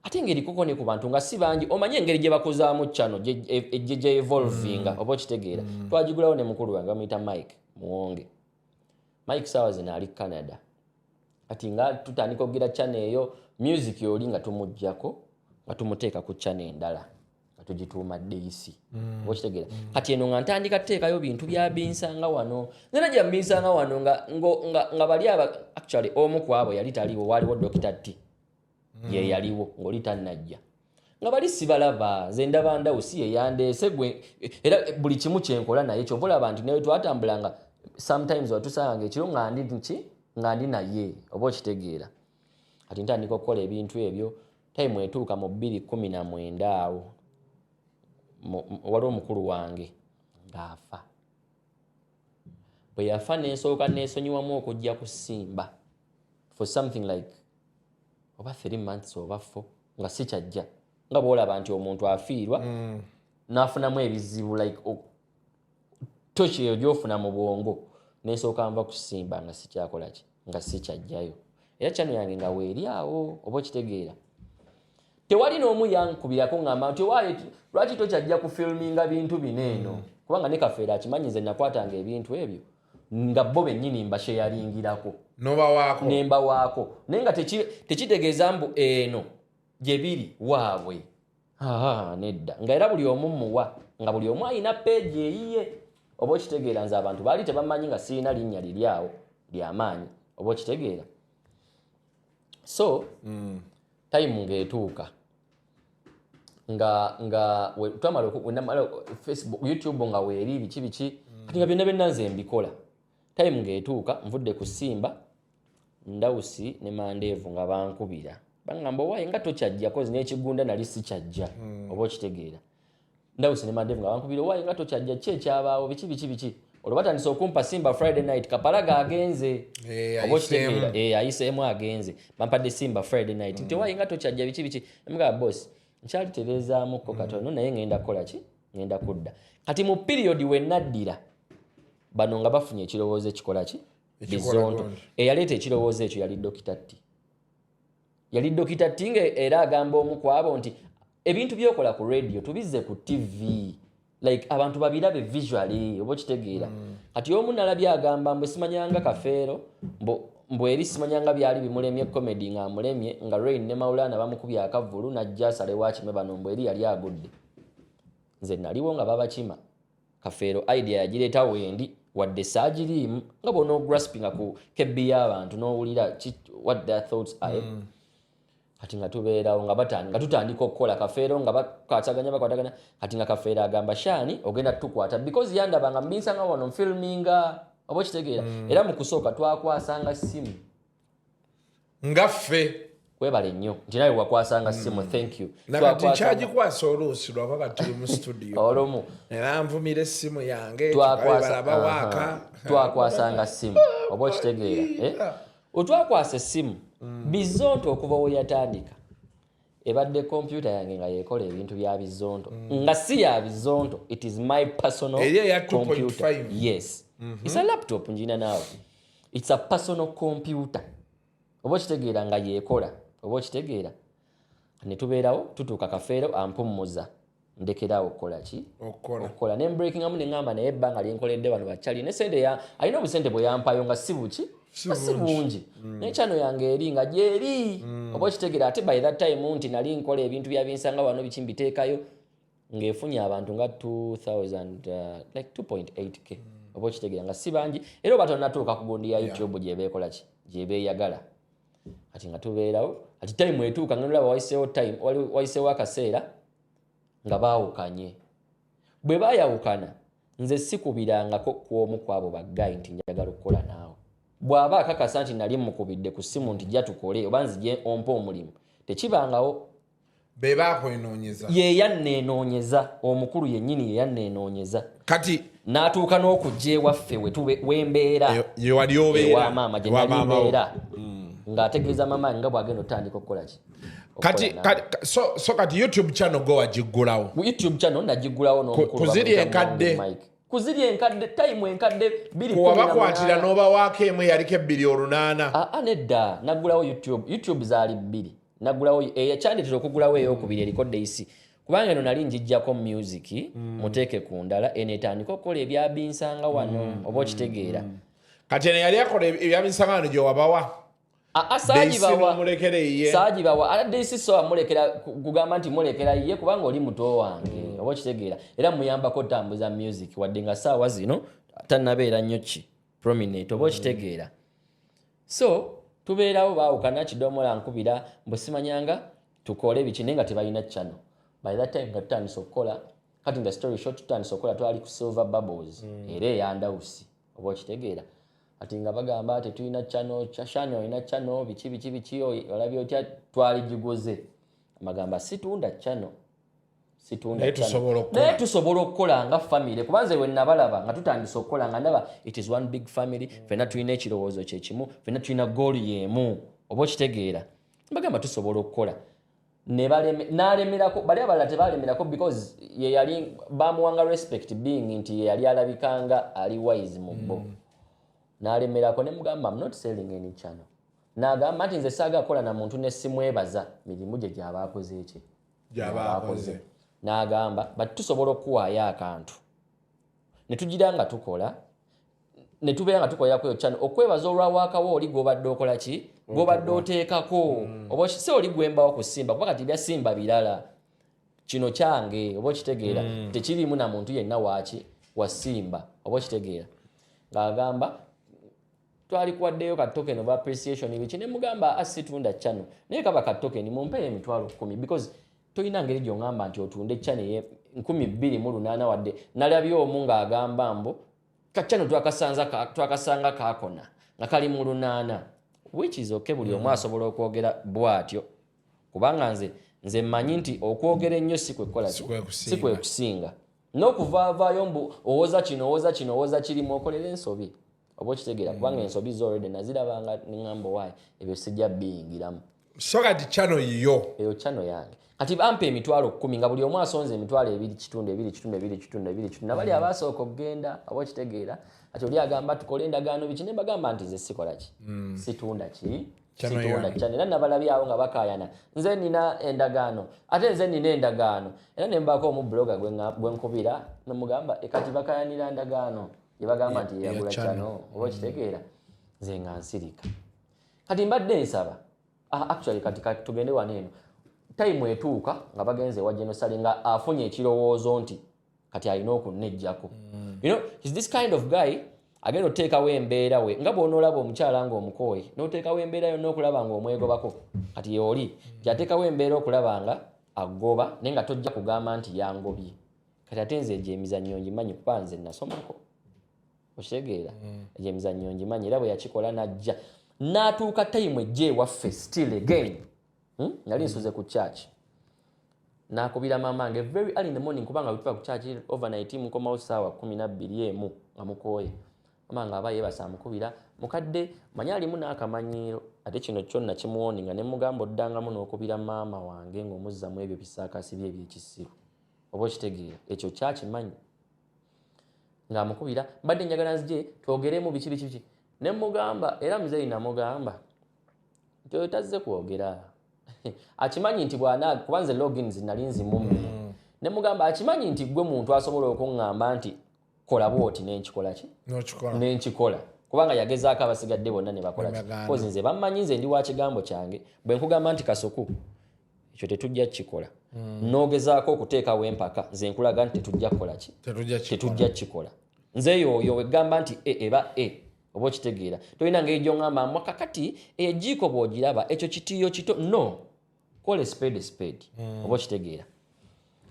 ate ng'erikoko ne ku bantu nga si bangi omanye engeri gye bakozaamu channel gye evolvinga oba okitegeera twagigulawo ne mukulu wange bamuyita Mike Muwonge Mike saawa zino ali Canada kati nga tutandika okugira channel eyo music yoli nga tumujjako nga tumuteeka ku channel endala nga tugituuma Daisy oba okitegeera kati eno nga ntandika tuteekayo bintu bya binsanga wano nena gya binsanga wano nga bali actually omu ku abo yali taliwo waliwo Dr. T ye yaliwo ng'oli tannajja nga bali sibalaba ze ndaba Ndawusi ye yandeese gwe era buli kimu kyenkola naye kyova olaba nti naye twatambulanga sometimes watusanga ekiro nga ndi naye oba okitegeera kati ntandika okukola ebintu ebyo time etuuka mu 2019 awo waliwo omukulu wange ng'afa bwe yafa nensooka neesonyiwamu okujja ku Simba for something like oba 3 months oba 4 nga sikyajja nga bw'olaba nti omuntu afiirwa n'afunamu ebizibu like toki eyo gy'ofuna mu bwongo nensooka nva ku Simba nga sikyakola ki nga sikyajjayo era channel yange nga weeri awo oba okitegeera tewali n'omu yankubirako ngamba nti lwaki tokyajja ku filminga bintu bino eno kubanga ne Kafeera akimanyi nze nakwatanga ebintu ebyo nga bo bennyini mbasheyalingirako nemba waako naye nga tekitegeeza mbu eno gye biri waabwe nedda nga era buli omu muwa nga buli omu alina peegi eyiye oba okitegeera nze abantu baali tebamanyi nga sirina linnya liri awo ly'amaanyi oba okitegeera so time ng'etuuka nga twamala Facebook YouTube nga weeri biki kati nga byonna nze mbikola time ng'etuuka nvudde ku Simba Ndawusi ne Mandeevu nga bankubira bangamba waaye nga tokyajja kozi n'ekigunda nali sikyajja oba okitegeera Ndawusi ne Mandeevu nga bankubira waaye nga tokyajja ki ekyabaawo biki olwo batandise okumpa Simba Friday night Kapalaga agenze oba okitegeera ayiseemu agenze bampadde Simba Friday night nti waaye nga tokyajja biki emugaba boss nkyali tereezaamuko katono naye ngenda kukola ki ngenda kudda kati mu period we naddira bano nga bafunye ekirowoozo ekikola ki Bizonto eyaleeta ekirowoozo ekyo yali Dokita T nga era agamba omu ku abo nti ebintu byokola ku radio tubizze ku TV like abantu babirabe visually oba kitegeera kati omu nalabye agamba mbwe simanyanga Kafeero mbwe eri simanyanga byali bimulemye comedy nga amulemye nga Rain ne Maulana bamukubya akavulu najja asale wakime bano mbwe eri yali agudde nze naliwo nga babakima Kafeero idea yagireeta wendi wadde saagiriimu nga bono graspinga ku kebbi y'abantu n'owulira what their thoughts are kati nga tubeerawo nga tutandika okukola Kafeero nga bakwataganya kati nga Kafeero agamba Shani ogenda tukwata because yandaba nga mbinsanga wano mfilminga oba kitegeera era mu kusooka twakwasanga simu ngaffe kwebale nnyo nti nawe wakwasanga simu thank you nakati kyagikwasa oluusi lwakaka tuli mu studio olumu era nvumira essimu yange balaba waaka twakwasanga simu oba kitegeera otwakwasa essimu Bizonto okuva we yatandika ebadde kompyuta yange nga yekola ebintu bya Bizonto nga si ya Bizonto it is my personal computer. Yes. It's a laptop njina nawe it's a personal computer oba kitegeera nga yekola oba kitegeera ne tubeerawo tutuuka Kafeero ampummuza ndekerawo okukola ki okukola ne breaking amu ne ngamba naye ebbanga lyenkoledde bano bakyali ne sente alina obusente bwe yampayo nga si buki si bungi ne channel yange eri nga gyeri oba kitegeera ate by that time nti nali nkola ebintu bya binsanga wano bikimbiteekayo ng'efunye abantu nga 2000 like 2.8k oba kitegeera nga si bangi era oba tonatuuka ku gundi ya YouTube gyebeekola ki gyebeeyagala kati nga tubeerawo ati time etuuka nga nolaba wayiseewo akaseera nga baawukanye bwe baayawukana nze sikubirangako ku omu kwabo baggayi nti njagala okukola naawe bw'aba akakasa nti nali mukubidde ku simu nti jja tukole oba nzije ompa omulimu tekibangawo be bakwenoonyeza ye yanneenoonyeza omukulu yennyini ye yanneenoonyeza kati n'atuuka n'okujja ewaffe wembeera wali obeera maama gye nali mbeera ng'ategeeza maama nga bw'agenda otandika okukola ki kati kati YouTube channel go wagiggulawo YouTube channel nagiggulawo n'omukulu kuziri enkadde time enkadde kuwabakwatira n'oba waako emu yaliko 2.8 nedda naggulawo YouTube zaali 2 naggulawo eyakyandetera okugulawo eyokubiri eriko Daisy kubanga eno nali njijjako music muteeke ku ndala enetandika okukola ebyabinsanga wano oba okitegeera kati eno yali akola ebyabinsanga wano gye wabawa saagibawa ate Daisy so amulekera kugamba nti mulekera ye kubanga oli muto wange oba okitegeera era muyambako otambuza music wadde nga saawa zino tannabeera nnyo ki prominent oba okitegeera so tubeerawo baawukana kidomola nkubira mbwe simanyanga tukole biki naye nga tebalina channel by that time nga tutandisa okukola kati nga story short tutandisa okukola twali ku Silver Bubbles era eyandawusi oba okitegeera ati nga bagamba tetulina channel ina channel biki olabye otya twali giguze amagamba situunda channel naye tusobola okukola nga family kubanze we nabalaba nga tutandisa okukola nga ndaba it is one big family fena tulina ekirowoozo kyekimu fena tulina goal yemu oba okitegeera bagamba tusobola okukola n'alemerako bali abalala tebalemerako because ye yali bamuwanga respect being nti ye yali alabikanga ali wise mu bo n'alemerako ne mugamba I'm not selling any channel n'agamba nti nze saaga kola na muntu nesimwebaza mirimu gye gy'abaakoze eki gy'abaakoze n'agamba but tusobola okuwaayo akantu ne tugira nga tukola ne tubeera nga tukolera ku eyo channel okwebaza olwawaakawo oli gw'obadde okola ki gw'obadde oteekako oba si oli gwembawo kusimba kuba kati byasimba birala kino kyange oba okitegeera tekiriimu na muntu yenna waaki wasimba oba okitegeera ng'agamba twali kuwaddeyo ka token of appreciation biki ne mugamba asitunda channel naye kaba ka token mumpeeyo emitwalo 10 because toyina ngeri gy'ongamba nti otunde channel 228 wadde nalabye omu ng'agamba mbu kachano twakasanga kakona nga kali mu 8 which is okay buli omu asobola okwogera bwatyo kubanga nze mmanyi nti okwogera ennyo si kwe kusinga n'okuvaavaayo mbu owoza kino kirimu okolera ensobi oba okitegeera kubanga ensobi z'olredi nazirabanga neŋŋamba waayi ebyo sijja biyingiramu so kati channel yiyo eyo channel yange kati bampa emitwalo 10 nga buli omu asonze emitwalo 2.2 nabali abasooka okugenda abo kitegeera ati oli agamba tukole endagaano biki ne bagamba nti nze sikola ki situunda ki situunda channel era nabalabyawo nga bakayana nze nina endagaano ate nze nina endagaano era ne mbako omu blogger gwenkubira namugamba kati bakayanira endagaano yebagamba nti yagula channel abo kitegeera nze nga nsirika kati mbadde nsaba actually kati tugende waneeno time etuuka nga bagenze wa genocide nga afunye ekirowoozo nti kati alina okunnejjako you know is this kind of guy agenda oteekawo embeera we nga bw'onoolaba omukyala ng'omukooye n'oteekawo embeera yonna okulaba ng'omwegobako kati oli gyateekawo embeera okulaba nga agoba naye nga tojja kugamba nti yangobye kati ate nze egyo emizannyo ngimanyi kuba nze nasomako okitegeera egyo emizannyo ngimanyi era bwe yakikola najja n'atuuka time ejja ewaffe still again nali nsuze ku church nakubira mama nge very early in the morning kubanga bituka ku church overnight mukomawo saawa 12 nga mukooye mama nga abaye basamukubira mukadde manyalimu n'akamanyiiro ate kino kyonna kimuwoni nga ne mugamba oddangamu n'okubira mama wange ng'omuzzamu ebyo bisaakasi bye ebyekisiru oba okitegeera ekyo church manyi nga amukubira mbadde njagala nzije twogeremu biki ne mugamba era muzeeyi namugamba nti oyo tazze kwogera akimanyi nti bwana kubanze logins nali nzimumye ne mugamba akimanyi nti gwe muntu asobola okuŋŋamba nti kola bwoti n'enkikola ki n'enkikola kubanga yagezaako abasigadde bonna ne bakola ki kozi nze bammanyi nze ndi wa kigambo kyange bwe nkugamba nti kasuku ekyo tetujja kukikola n'ogezaako okuteekawo empaka nze nkulaga nti tetujja kukola ki tetujja kukikola nze yoyo wegamba nti eba oba okitegeera tolina ngeri gy'oŋŋamba mwakakati ejiiko bw'ogiraba ekyo kitiyo kito no call a spade oba okitegeera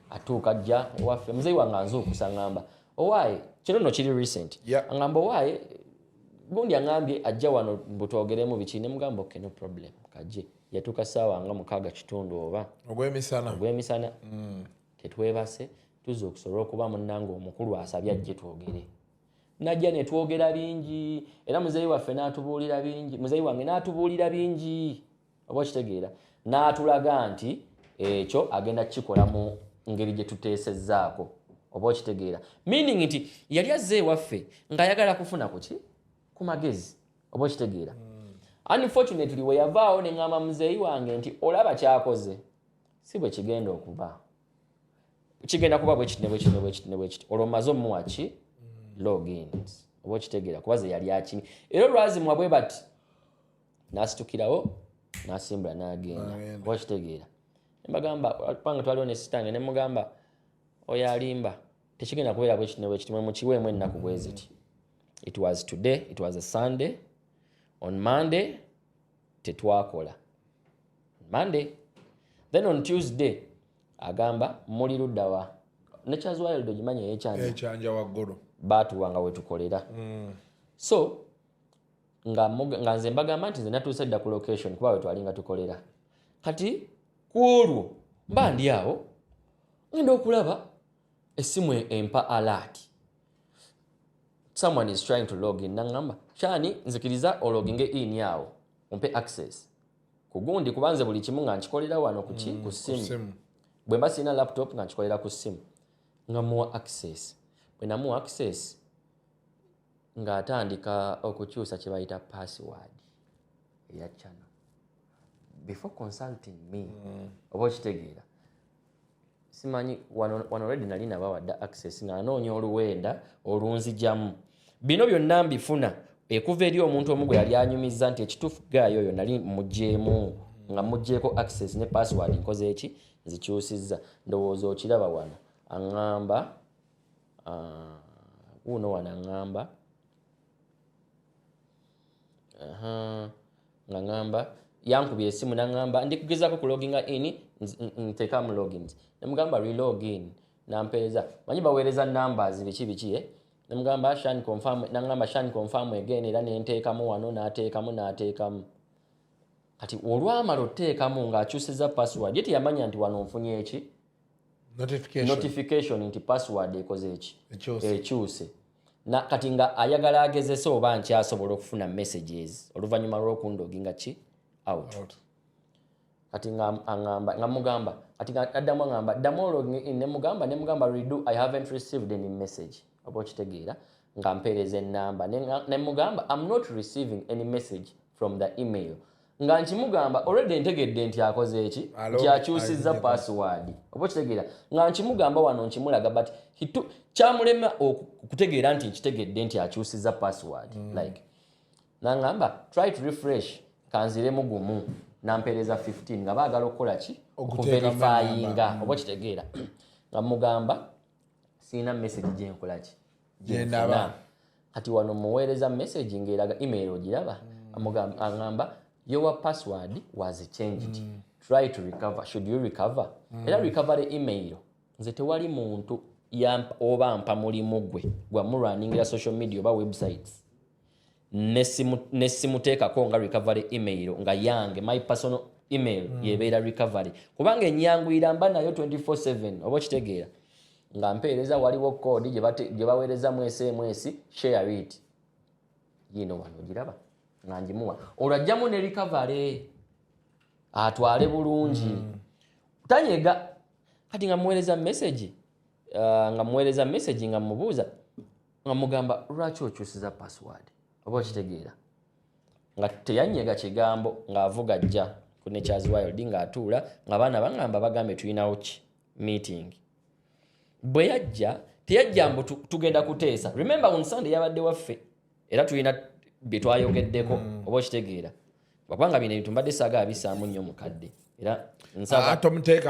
atuuka ajja ewaffe muzeeyi wange anzuukusa ŋŋamba owaaye kino nno kiri recent aŋŋamba owaaye gundi aŋŋambye ajja wano mbutwogeremu biki ne mugamba okay no problem kajje yatuuka ssaawa nga 6:30 oba ogw'emisana tetwebase tuzza okusobola okuba munnange omukulu asabye ajje twogere najja ne twogera bingi era muzeeyi waffe n'atubuulira bingi muzeeyi wange n'atubuulira bingi oba okitegeera n'atulaga nti ekyo agenda kukikola mu ngeri gye tuteesezzaako oba okitegeera meaning nti yali azze ewaffe ng'ayagala kufuna kuki ku magezi oba okitegeera unfortunately we yavaawo ne ŋŋamba muzeeyi wange nti olaba kyakoze si bwe kigenda okuba kigenda kuba bwekiti olwo maze omuwa ki logins oba okitegeera kuba ze yali akimi era olwazimwa bwe bati n'asitukirawo n'asimbula n'agenda oba okitegeera nembagamba panga twaliwo ne sitange ne mugamba oyo alimba tekigenda kubeera bwekiti mwe mukiweemu ennaku bwe ziti it was today it was a Sunday on Monday tetwakola Monday then on Tuesday agamba muli luddawa nekyazwaliro dogimanyi ekyanja waggulu baatuwanga wetukolera so nga nze mbagamba nti nze natuuse dda ku location kuba wetwalinga tukolera kati ku olwo mba ndi awo ngenda okulaba essimu empa alert someone is trying to log in naŋŋamba kyani nzikiriza ologinge in awo ompe access kugundi kubanze buli kimu nga nkikolera wano ku ssimu bwe mba sirina laptop nga nkikolera ku ssimu nga muwa access bwe namuwa access ng'atandika okukyusa kye bayita password eya channel before consulting me oba okitegeera simanyi wano already nali nabawadde access nga nanoonya oluwenda olunzijamu bino byonna mbifuna ekuva eri omuntu omu gwe yali anyumizza nti ekituufu gaayo oyo nali mugjeemu nga mugjeeko access ne password nkoze eki nzikyusizza ndowooza okiraba wano aŋŋamba uno wano aŋŋamba nga ŋŋamba yankubye esimu naŋŋamba ndikugezaako kuloginga in nteekamu logins nemugamba relogin nampeereza manyi baweereza numbers biki nemugamba shan confirm naŋŋamba shan confirm again era nenteekamu wano n'ateekamu kati olwamala oteekamu ng'akyusizza password ye teyamanya nti wano nfunye eki notification nti password ekoze eki ekyuse kati nga ayagala agezese oba nkyasobola okufuna messages oluvannyuma lw'okundoginga ki out kati ngamugamba ati addamu ngamba ddamu logging in nemugamba redo I haven't received any message oba okitegeera nga mpeereza ennamba nemugamba I'm not receiving any message from the email nga nkimugamba already ntegedde nti akoze eki nti akyusizza password oba okitegeera nga nkimugamba wano nkimulaga but kyamulema okutegeera nti nkitegedde nti akyusizza password like nangamba try to refresh kanziremu gumu nampeereza 15 nga baagala okukola ki okuverifyinga oba okitegeera nga mugamba siina message gyenkola ki gyendaba kati wano muweereza message ng'eraga email ogiraba angamba your password was changed try to recover should you recover era recovery email nze tewali muntu oba mpa mulimu gwe gwamulwaningira social media oba websites nesimuteekako nga recovery email nga yange my personal email yebeera recovery kubanga enyanguyira mba nayo 24/7 oba okitegeera nga mpeereza waliwo code gye baweerezamu SMS share it yino wano ogiraba nga ngimuwa olwajjamu ne recovery atwale bulungi tanyega kati nga muweereza message nga mubuuza nga mugamba lwaki okyusiza password oba okitegeera nga teyanyega kigambo ng'avuga ajja ku Nature's Wild ng'atuula nga baana bangamba bagambe tulinawo ki meeting bwe yajja teyajja mbu tugenda kuteesa remember on Sunday yabadde waffe era tulina bye twayogeddeko oba okitegeera kubanga bino ebintu mbadde saaga abisaamu nnyo mukadde era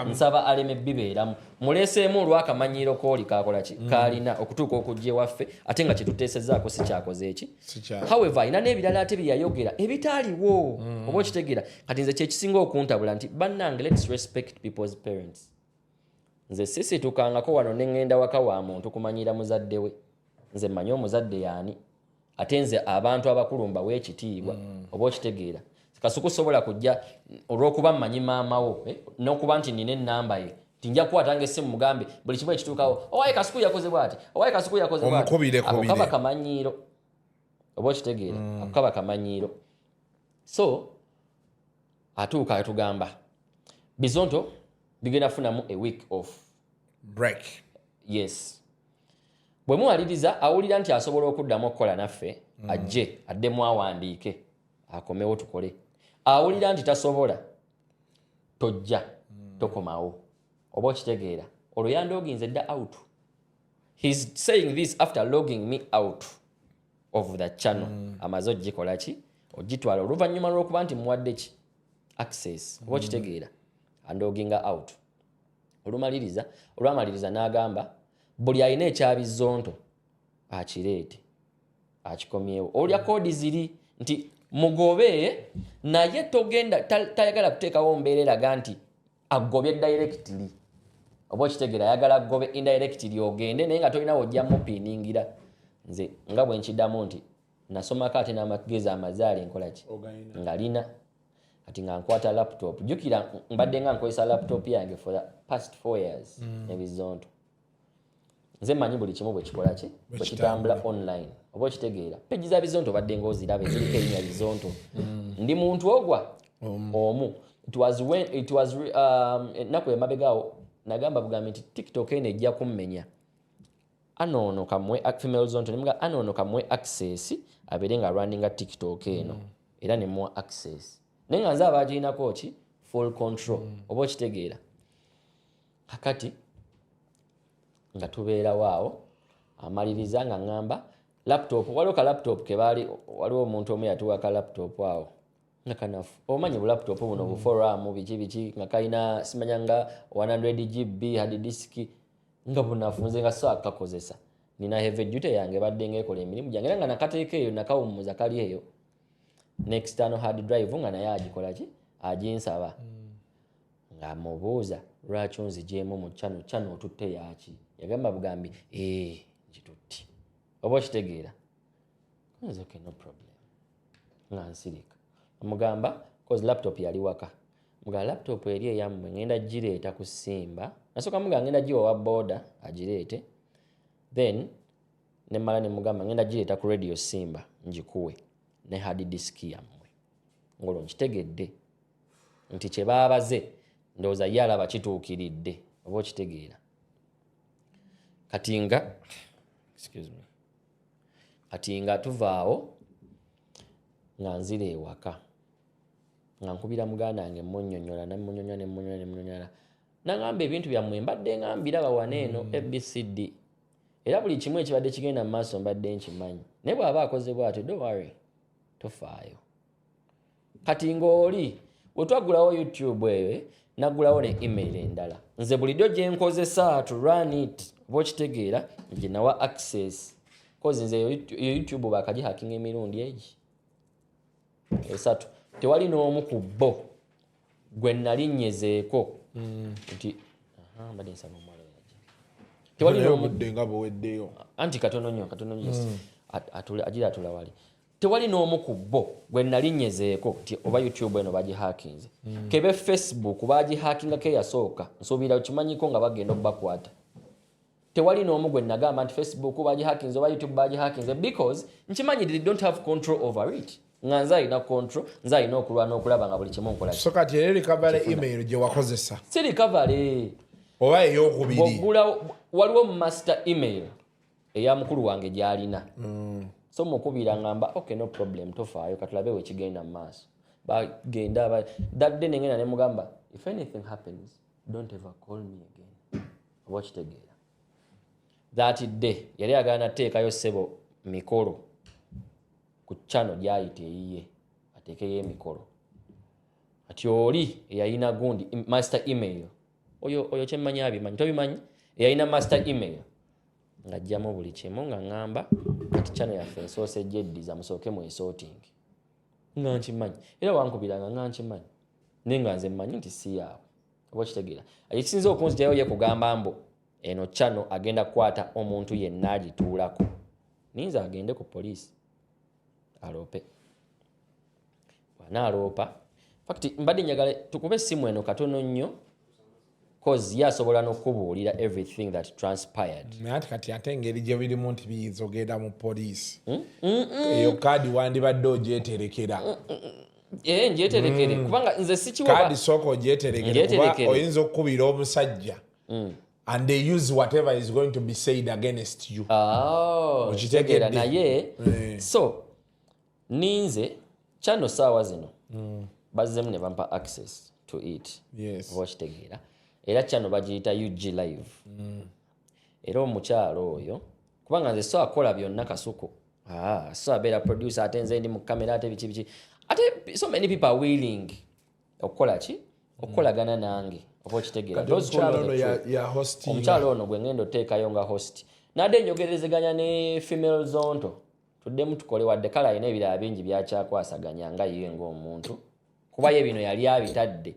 nsaba aleme bibeeramu muleeseemu olwakamanyiiro kooli kakola ki kaalina okutuuka okujja ewaffe ate nga kyetuteesezaako si kyakoze eki however alina n'ebirala ate byeyayogera ebitaaliwo oba okitegeera kati nze kyekisinga okuntabula nti bannange let's respect people's parents nze sisitukangako wano neŋŋenda waka wa muntu kumanyiira muzadde we nze mmanyi omuzadde yaani ate nze abantu abakulu mbawa ekitiibwa oba okitegeera kasuku sobola kujja olw'okuba mmanyi maama wo n'okuba nti nina ennamba ye tinja kukwatanga essimu mugambe buli kimu ekituukawo owaye kasuku yakoze bw'ati owaye kasuku yakoze bw'ati akukaba kamanyiiro oba okitegeera akukaba kamanyiiro so atuuka atugamba Bizonto bigenda funamu a week off break yes bwe muwaliriza awulira nti asobola okuddamu okukola naffe ajje addemu awandiike akomewo tukole awulira nti tasobola tojja tokomawo oba okitegeera olwo yandoginze dda out he's saying this after logging me out of the channel amaze ogikola ki ogitwala oluvannyuma lw'okuba nti muwadde ki access oba okitegeera andoginga out olwamaliriza n'agamba buli alina ekya Bizonto akireete akikomyewo olya koodi ziri nti mugobe naye togenda tayagala kuteekawo mbeera eraga nti agobye directly oba okitegeera ayagala agobe indirectly ogende naye nga tolina wojjamu piningira nze nga bwe nkiddamu nti nasomako ate n'amagezi amazaale nkolaki nga lina kati nga nkwata laptop jukira mbadde nga nkozesa laptop yange for the past 4 years ne Bizonto nze manyi buli kimu bwe kikola ki bwe kitambula online oba okitegeera peji za Bizonto badde ng'oziraba eziriko erinnya Bizonto ndi muntu ogwa omu it was ennaku emabegaawo nagamba bugambi nti TikTok eno ejja kummenya anono kamwe female Zonto nimuga anono kamwe access abeere nga runninga TikTok eno era ne muwa access naye nga nze abaagirinako ki full control oba okitegeera kakati nga tubeerawo awo amaliriza nga ngamba laptop waliwo ka laptop ke baali waliwo omuntu omu yatuwa ka laptop awo nga kanafu omanyi bu laptop buno bu forum biki nga kalina simanya nga 100 GB hard disk nga bunafu nze nga so akakozesa nina heavy duty yange badde ngekola emirimu gyange era nga nakateeka eyo nakawummuza kali eyo next external hard drive nga naye agikola ki aginsaba nga mubuuza lwaki onzigyemu mu channel otutte yaki yagamba bugambi gitutti oba okitegeera nze okay no problem nga nsirika amugamba cause laptop yali waka mugamba laptop eri eyammwe ngenda gireeta ku Simba nasooka mugamba ngenda giwa boda agireete then nemala ne mugamba ngenda gireeta ku radio Simba ngikuwe ne hard disk yammwe ngolo nkitegedde nti kye baabaze ndowooza ye alaba kituukiridde oba okitegeera kati nga tuvaawo nga nzira ewaka nga nkubira muganda wange mmunyonyola nemunyonyola nagamba ebintu byammwe mbadde nga mbiraba wano eno ABCD era buli kimu ekibadde kigenda mu maaso mbadde nkimanyi naye bw'aba akoze bw'atyo don't worry tofaayo kati ng'oli bwe twagulawo YouTube eyo nagulawo ne email endala nze bulijjo gye nkozesa to run it oba okitegeera gye nawa access kozi nze YouTube bakagihakinga emirundi egi 3 tewali n'omu ku bo gwe nalinyezeeko nti mbadde nsaba omwala yaje tewali n'omu nga bweddeyo anti katono nnyo agira atula wali tewali n'omu ku bo gwe nalinyezeeko nti oba YouTube eno bagihakinze kebe Facebook bagihakingako eyasooka nsuubira kimanyiko nga bagenda okubakwata tewali n'omu gwe nagamba nti Facebook bagihakinze oba YouTube bagihakinze because nkimanyi they don't have control over it nga nze alina control nze alina okulwa n'okulaba nga buli kimu nkola so kati era recovery email gye wakozesa si recovery oba ey'okubiri waliwo master email eya mukulu wange gy'alina so mukubira ngamba okay no problem tofaayo katulabe wekigenda mu maaso bagenda that day nengenda ne mugamba if anything happens don't ever call me again oba okitegeera that day yali agana teekayo ssebo mikolo ku channel gyayita eyiye ateekeyo emikolo ati oli eyalina gundi master email oyo kyemmanyi abimanyi tobimanyi eyalina master email ng'ajjamu buli kimu nga ngamba kati channel yaffe ensoose gyeddiza musooke mu esorting nga nkimanyi era wankubiranga nga nkimanyi naye nga nze mmanyi nti si yaawe oba okitegeera ekisinza okunzitayo ye kugamba mbu eno channel agenda kukwata omuntu yenna agituulako ninza agende ku poliisi aloope bw'anaaloopa fakti mbadde njagala tukube essimu eno katono nnyo cause yasobola n'okubuulira everything that transpired naye kati ate engeri gye birimu nti biyinza ogenda mu poliisi eyo kaadi wandibadde ogyeterekera njeterekere kubanga nze sikiwa kaadi sooka ogyeterekere kuba oyinza okukubira omusajja and they use whatever is going to be said against you okitegeera naye so ninze channel saawa zino bazzemu ne bampa access to it oba okitegeera era channel bagiyita UG live era omukyalo oyo kubanga nze so akola byonna kasuku so abeera producer ate nze ndi mu kamera ate biki ate so many people are willing okukola ki okukolagana nange oba okitegeera omukyalo ono gwe ngenda oteekayo nga host nadde njogerezeganya ne female zonto tuddemu tukole wadde kala alina ebirala bingi byakyakwasaganya nga yiye ng'omuntu kuba ye bino yali abitadde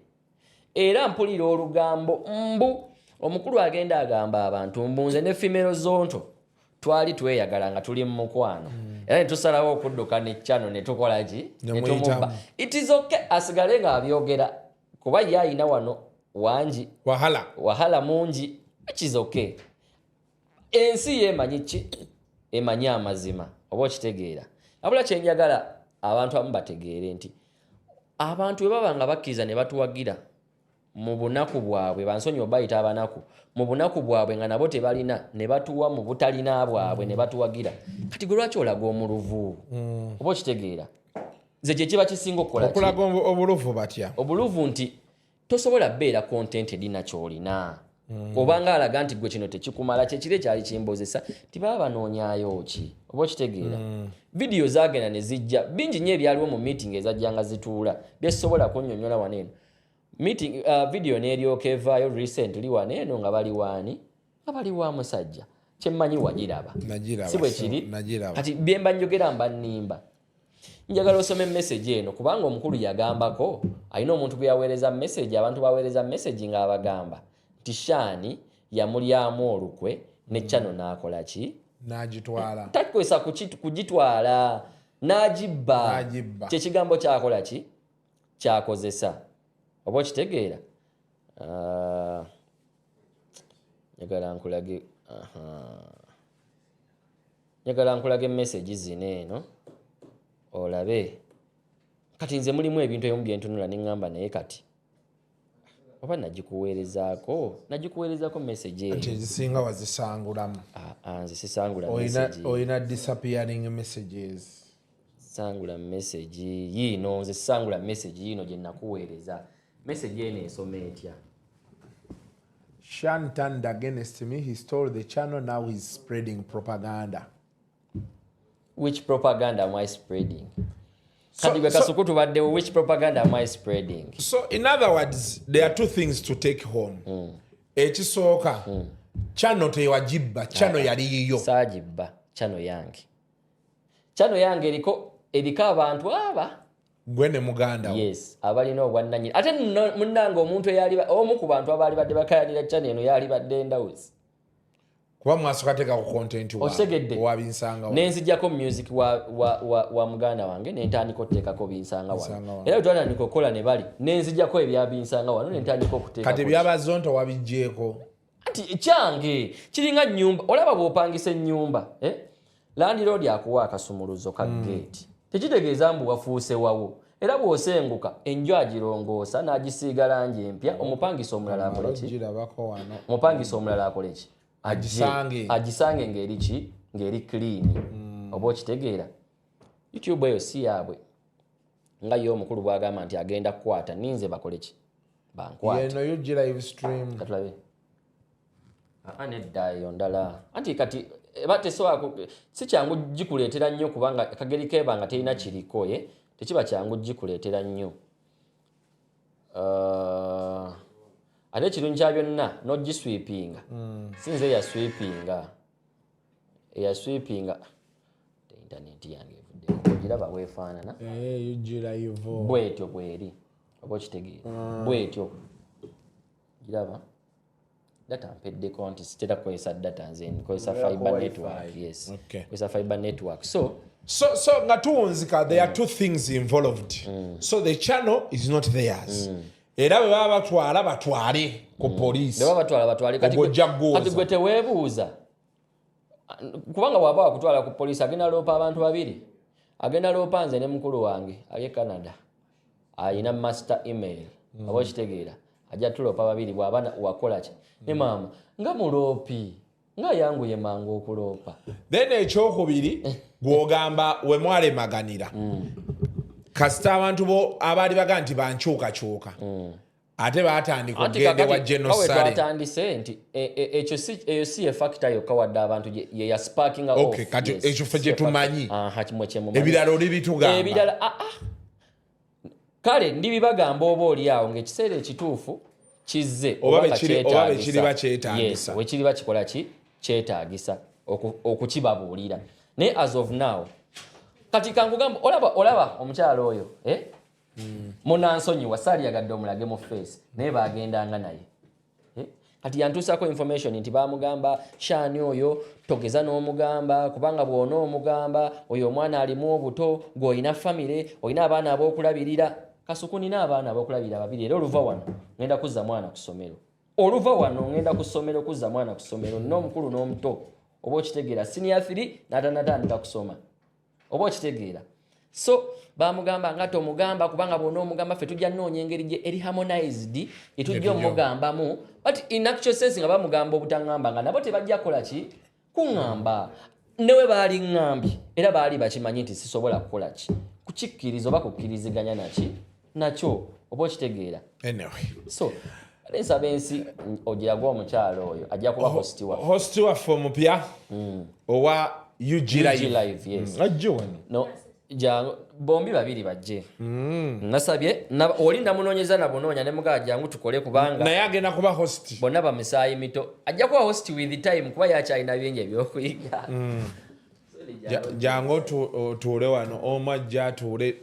era mpulira olugambo mbu omukulu agenda agamba abantu mbunze ne female zonto twali tweyagala nga tuli mu mukwano era ne tusalawo okudduka ne channel ne tukola ki ne tumubba it is okay asigale nga abyogera kuba ye ayina wano wangi wahala mungi which is okay ensi yemanyi ki emanyi amazima oba okitegeera abula kyenjagala abantu abamu bategeere nti abantu bwe baba nga bakkiriza ne batuwagira mu bunaku bwabwe bansonyi obayita abanaku mu bunaku bwabwe nga nabo tebalina ne batuwa mu butalina bwabwe ne batuwagira kati gwe lwaki olaga omuluvu oba okitegeera nze kye kiba kisinga okukola okulaga obuluvu batya obuluvu nti tosobola beera content edina kyolina obanga alaga nti gwe kino tekikumala kyekire kyali kimbozesa tibaba banoonyaayo ki oba okitegeera vidiyo zagenda ne zijja bingi nnyo ebyaliwo mu meeting ezajjanga zituula byesobola kunnyonnyola waneeno meeting video n'eryoka evaayo recently waneeno nga bali waani nga bali wa musajja kyemmanyi wagiraba si bwe kiri kati byemba njogera mba nnimba njagala osome message eno kubanga omukulu yagambako alina omuntu gwe yaweereza message abantu baweereza message nga abagamba nti Shaani yamulyamu olukwe ne channel n'akola ki n'agitwala takwesa kugitwala n'agibba kyekigambo kyakola ki kyakozesa oba okitegeera njagala nkulage message zino eno olabe kati nze mulimu ebintu ebimu bye ntunula ne ngamba naye kati oba nagikuweerezaako message nti ezisinga wazisangulamu. Nze sisangula message. Oyina disappearing messages. Sangula message yiino, nze sisangula message yiino gye nakuweereza. Message eno esoma etya? Shan turned against me. He stole the channel. Now he's spreading propaganda. Which propaganda am I spreading? Which propaganda am I spreading? So, in other words, there are two things to take home. Ekisooka, channel tewagibba, channel yali yiyo. Saagibba, channel yange. Channel yange eriko abantu aba. Gwe ne muganda wo. Yes, abalina obwannanyini. Ate munnange omuntu omu ku bantu abaali badde bakayanira channel eno yali badde endawuzi. Kuba mwasooka teeka ku content wabinsanga wa. Nenzijjako music wa muganda wange nentandika okuteekako binsanga wano. Era twatandika okukola ne bali nenzijjako ebyabinsanga wano nentandika okuteekako. Kati Ebya Bizonto wabijjeeko. Ati kyange kiringa nnyumba. Olaba bw'opangisa ennyumba, landlord akuwa akasumuluzo ka gate. Tekitegeeza mbu wafuuse wawo. Era bw'osenguka enju agirongoosa n'agisiiga langi empya, omupangisa omulala akole ki? Omupangisa omulala akole ki? Agisange ng'eri ki? Ng'eri clean. Oba okitegeera? YouTube eyo si yaabwe. Nga yo omukulu bw'agamba nti agenda kukwata ninze bakole ki? Bankwata. Yeno yugi live stream. Katulabe. Nedda eyo ndala. Anti kati si kyangu gikuleetera nnyo kubanga akageri keebanga terina kiriko tekiba kyangu gikuleetera nnyo. Ate ekirungi kya byonna n'ogisweepinga. Sinze eyasweepinga internet yange evudde ogiraba weefaanana. Yugi live. Bwetyo bweri oba okitegeera. Bwetyo giraba. Data mpeddeko nti sitera kukozesa data nze nkozesa fiber network. Yes. Okay. Kozesa fiber network. So nga tuwunzika, there are two things involved. So the channel is not theirs. Era bwe baba batwale ku police. Kati gwe teweebuuza. Kubanga bw'aba wakutwala ku police agenda loopa abantu babiri. Agenda loopa nze ne mukulu wange ali Canada. Ayina master email. Oba okitegeera. Ajja tuloopa babiri bw'abana wakola ki? Ne maama nga muloopi nga yangu ye mangu okuloopa. Then ekyokubiri gw'ogamba we mwalemaganira. Kasita abantu bo abaali baga nti bankyukakyuka. Ate baatandika okugenda wa genocide. Twatandise nti eyo si efactor yokka wadde abantu ye ya sparking off. Okay, kati ekyo ffe gye tumanyi. Ebirala oli bitugamba. Ebirala kale ndibibagamba oba oli awo ng'ekiseera ekituufu kizze oba bekiri bakyetaagisa. Yes, wekiri bakikola ki kyetaagisa okukibabuulira. Naye as of now kati kankugamba olaba omukyalo oyo munansonyiwa saalyagadde omulage mu face naye bagendanga naye. Kati yantuusako information nti bamugamba Shani oyo togeza n'omugamba kubanga bw'ona omugamba oyo omwana alimu obuto gw'olina famire olina abaana ab'okulabirira. Kasuku nina abaana ab'okulabirira babiri era oluva wano ngenda kuzza mwana ku ssomero. Oluva wano ngenda ku ssomero kuzza mwana ku ssomero n'omukulu n'omuto. Oba okitegeera senior 3 n'atanatandika kusoma. Oba okitegeera. So bamugamba nga tomugamba kubanga bw'ona omugamba ffe tujja nnoonya engeri gye eri harmonized etujja omugambamu. But in actual sense nga bamugamba obutaŋŋamba nga nabo tebajja kukola ki? Kuŋŋamba. Newe baali ŋŋambye era baali bakimanyi nti sisobola kukola ki? Kukikkiriza oba kukkiriziganya nakyo oba okitegeera. Anyway. So nsaba ensi ogiragwa omukyalo oyo ajja kuba hosti waffe omupya owa UG Live. Yes. Ajje wano. No. Bombi babiri bajje. Nasabye oli namunoonyeza nabunoonya ne mugaa jangu tukole kubanga naye agenda kuba host. Bonna bamisaayi mito ajja kuba host with the time kuba yakyalina bingi ebyokuyiga. Jangu tuule wano omajja tuule.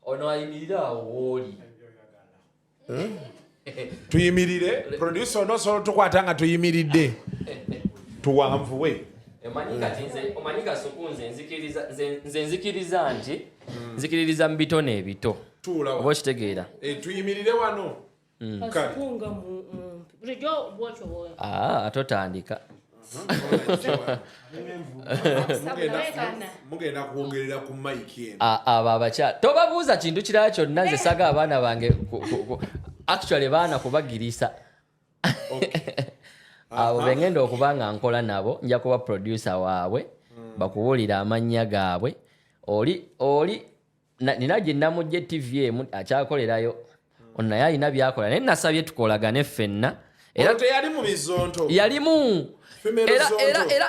Ono ayimirira awo oli. Tuyimirire producer onosobola tukwata nga tuyimiridde tuwanvuwe. Omanyika sukunze nzikiriza nti nzikiririza mu bitone ebito. Oba okitegeera. Tuyimirire wano. Atotandika. Mugenda kwongerera ku mic eno. Abo abakyala tobabuuza kintu kirala kyonna nze saga abaana bange actually baana kubagirisa abo bengenda okuba nga nkola nabo nja kuba producer waabwe bakuwulira amannya gaabwe oli nina gye namugye TV emu akyakolerayo ono naye alina byakola naye nasabye tukolagane ffenna era teyali mu Bizonto yalimu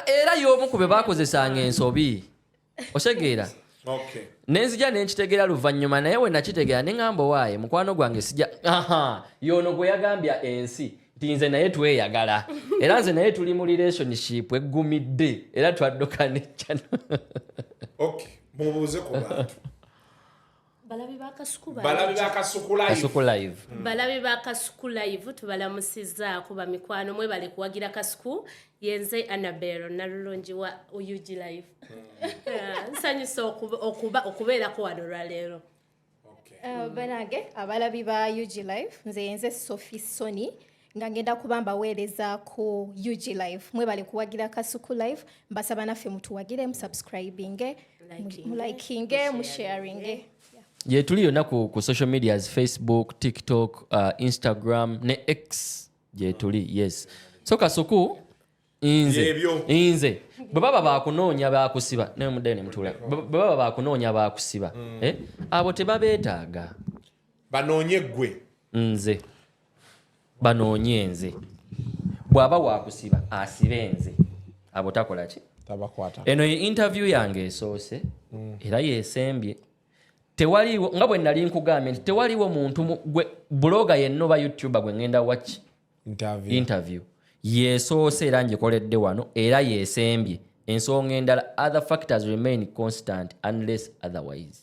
era y'omu ku be baakozesanga ensobi osegeera nenzija nenkitegeera luvannyuma naye we nakitegeera ne ŋŋamba waaye mukwano gwange sijja y'ono gwe yagambya ensi nti nze naye tweyagala era nze naye tuli mu relationship eggumidde era twadduka necano mubuuze ku bantu balabi ba Kasuku live tubalamusizzaako bamikwano mwebale kuwagira Kasuku yenze Annabelle nalulungi wa UG live nsanyusa okubeerako wano lwaleero banange abalabi ba UG live nze yenze Sophie Soni nga ngenda kuba mbaweereza ku UG live mwebale kuwagira Kasuku live mbasaba naffe mutuwagire musubscribinge mulikinge musharinge ye tuli yonna ku social medias Facebook TikTok Instagram ne X je tuli yes so Kasuku inze bwe baba bakunoonya bakusiba ne mudde ne mutula bwe baba bakunoonya bakusiba abo tebabeetaaga banoonye gwe nze banoonye nze bw'aba wakusiba asibe nze abo takola ki tabakwata eno interview yange esoose era yeesembye tewaliwo nga bwe nali nkugambye nti tewaliwo muntu bloga yenno ba YouTuber gwe ngenda watch interview yeesoose era ngikoledde wano era yeesembye ensonga endala other factors remain constant unless otherwise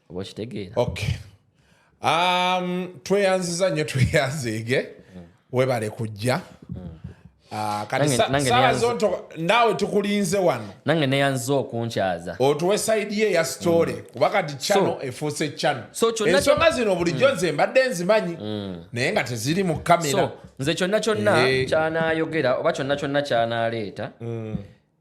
oba okitegeera tweyanziza nnyo tweyanzeege webale kujja kati Bizonto naawe tukulinze wano nange neyanziza okunkyaza otuwe sayidi ye ya story kuba kati channel efuuse channel ensonga zino bulijjo nze mbadde nzimanyi naye nga teziri mu kamera nze kyonna kyanaayogera oba kyonna kyonna kyanaaleeta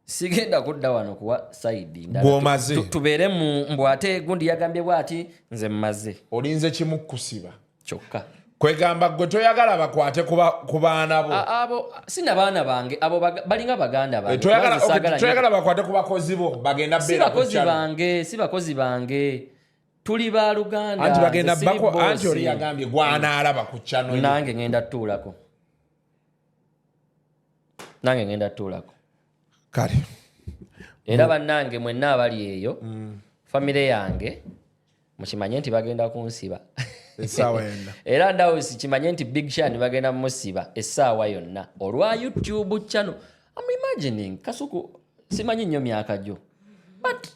sigenda kudda wano kuwa sayidi bw'omaze tubeere mbw ate gundi yagambye bw'ati nze mmaze olinze kimu kusiba kyokka kwegamba gwe toyagala bakwate ku baana bo abo sina baana bange abo balinga baganda bange toyagala bakwate ku bakozi bo bagenda beera ku channel si bakozi bange tuli ba Luganda anti bagenda bako anti oli yagambye gwana alaba ku channel nange ngenda tuulako kale era bannange mwenna abali eyo famire yange mukimanye nti bagenda kunsiba era ndawo sikimanye nti Big Sean bagenda musiba essaawa yonna olwa YouTube channel. I'm imagining Kasuku simanyi nnyo myaka gyo but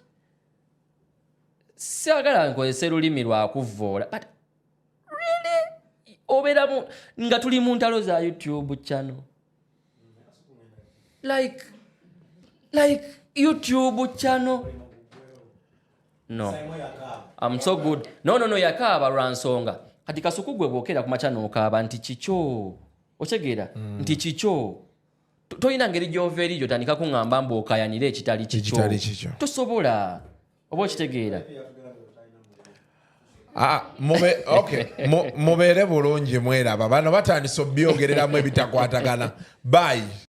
siagala nkozesa lulimi lwa kuvvoola but really obeera nga tuli mu ntalo za YouTube channel like YouTube channel. No, I'm so good. No, yakaaba lwansonga. Kati Kasuku gwe bwokera ku machano okaaba nti kikyo. Otegeera nti kikyo. Toyina ngeri gy'ova eri gy'otandika kuŋŋamba mbu okayanira ekitali kikyo. Tosobola. Oba okitegeera. Mubeere bulungi mweraba. Bano batandise obyogereramu ebitakwatagana. Bye.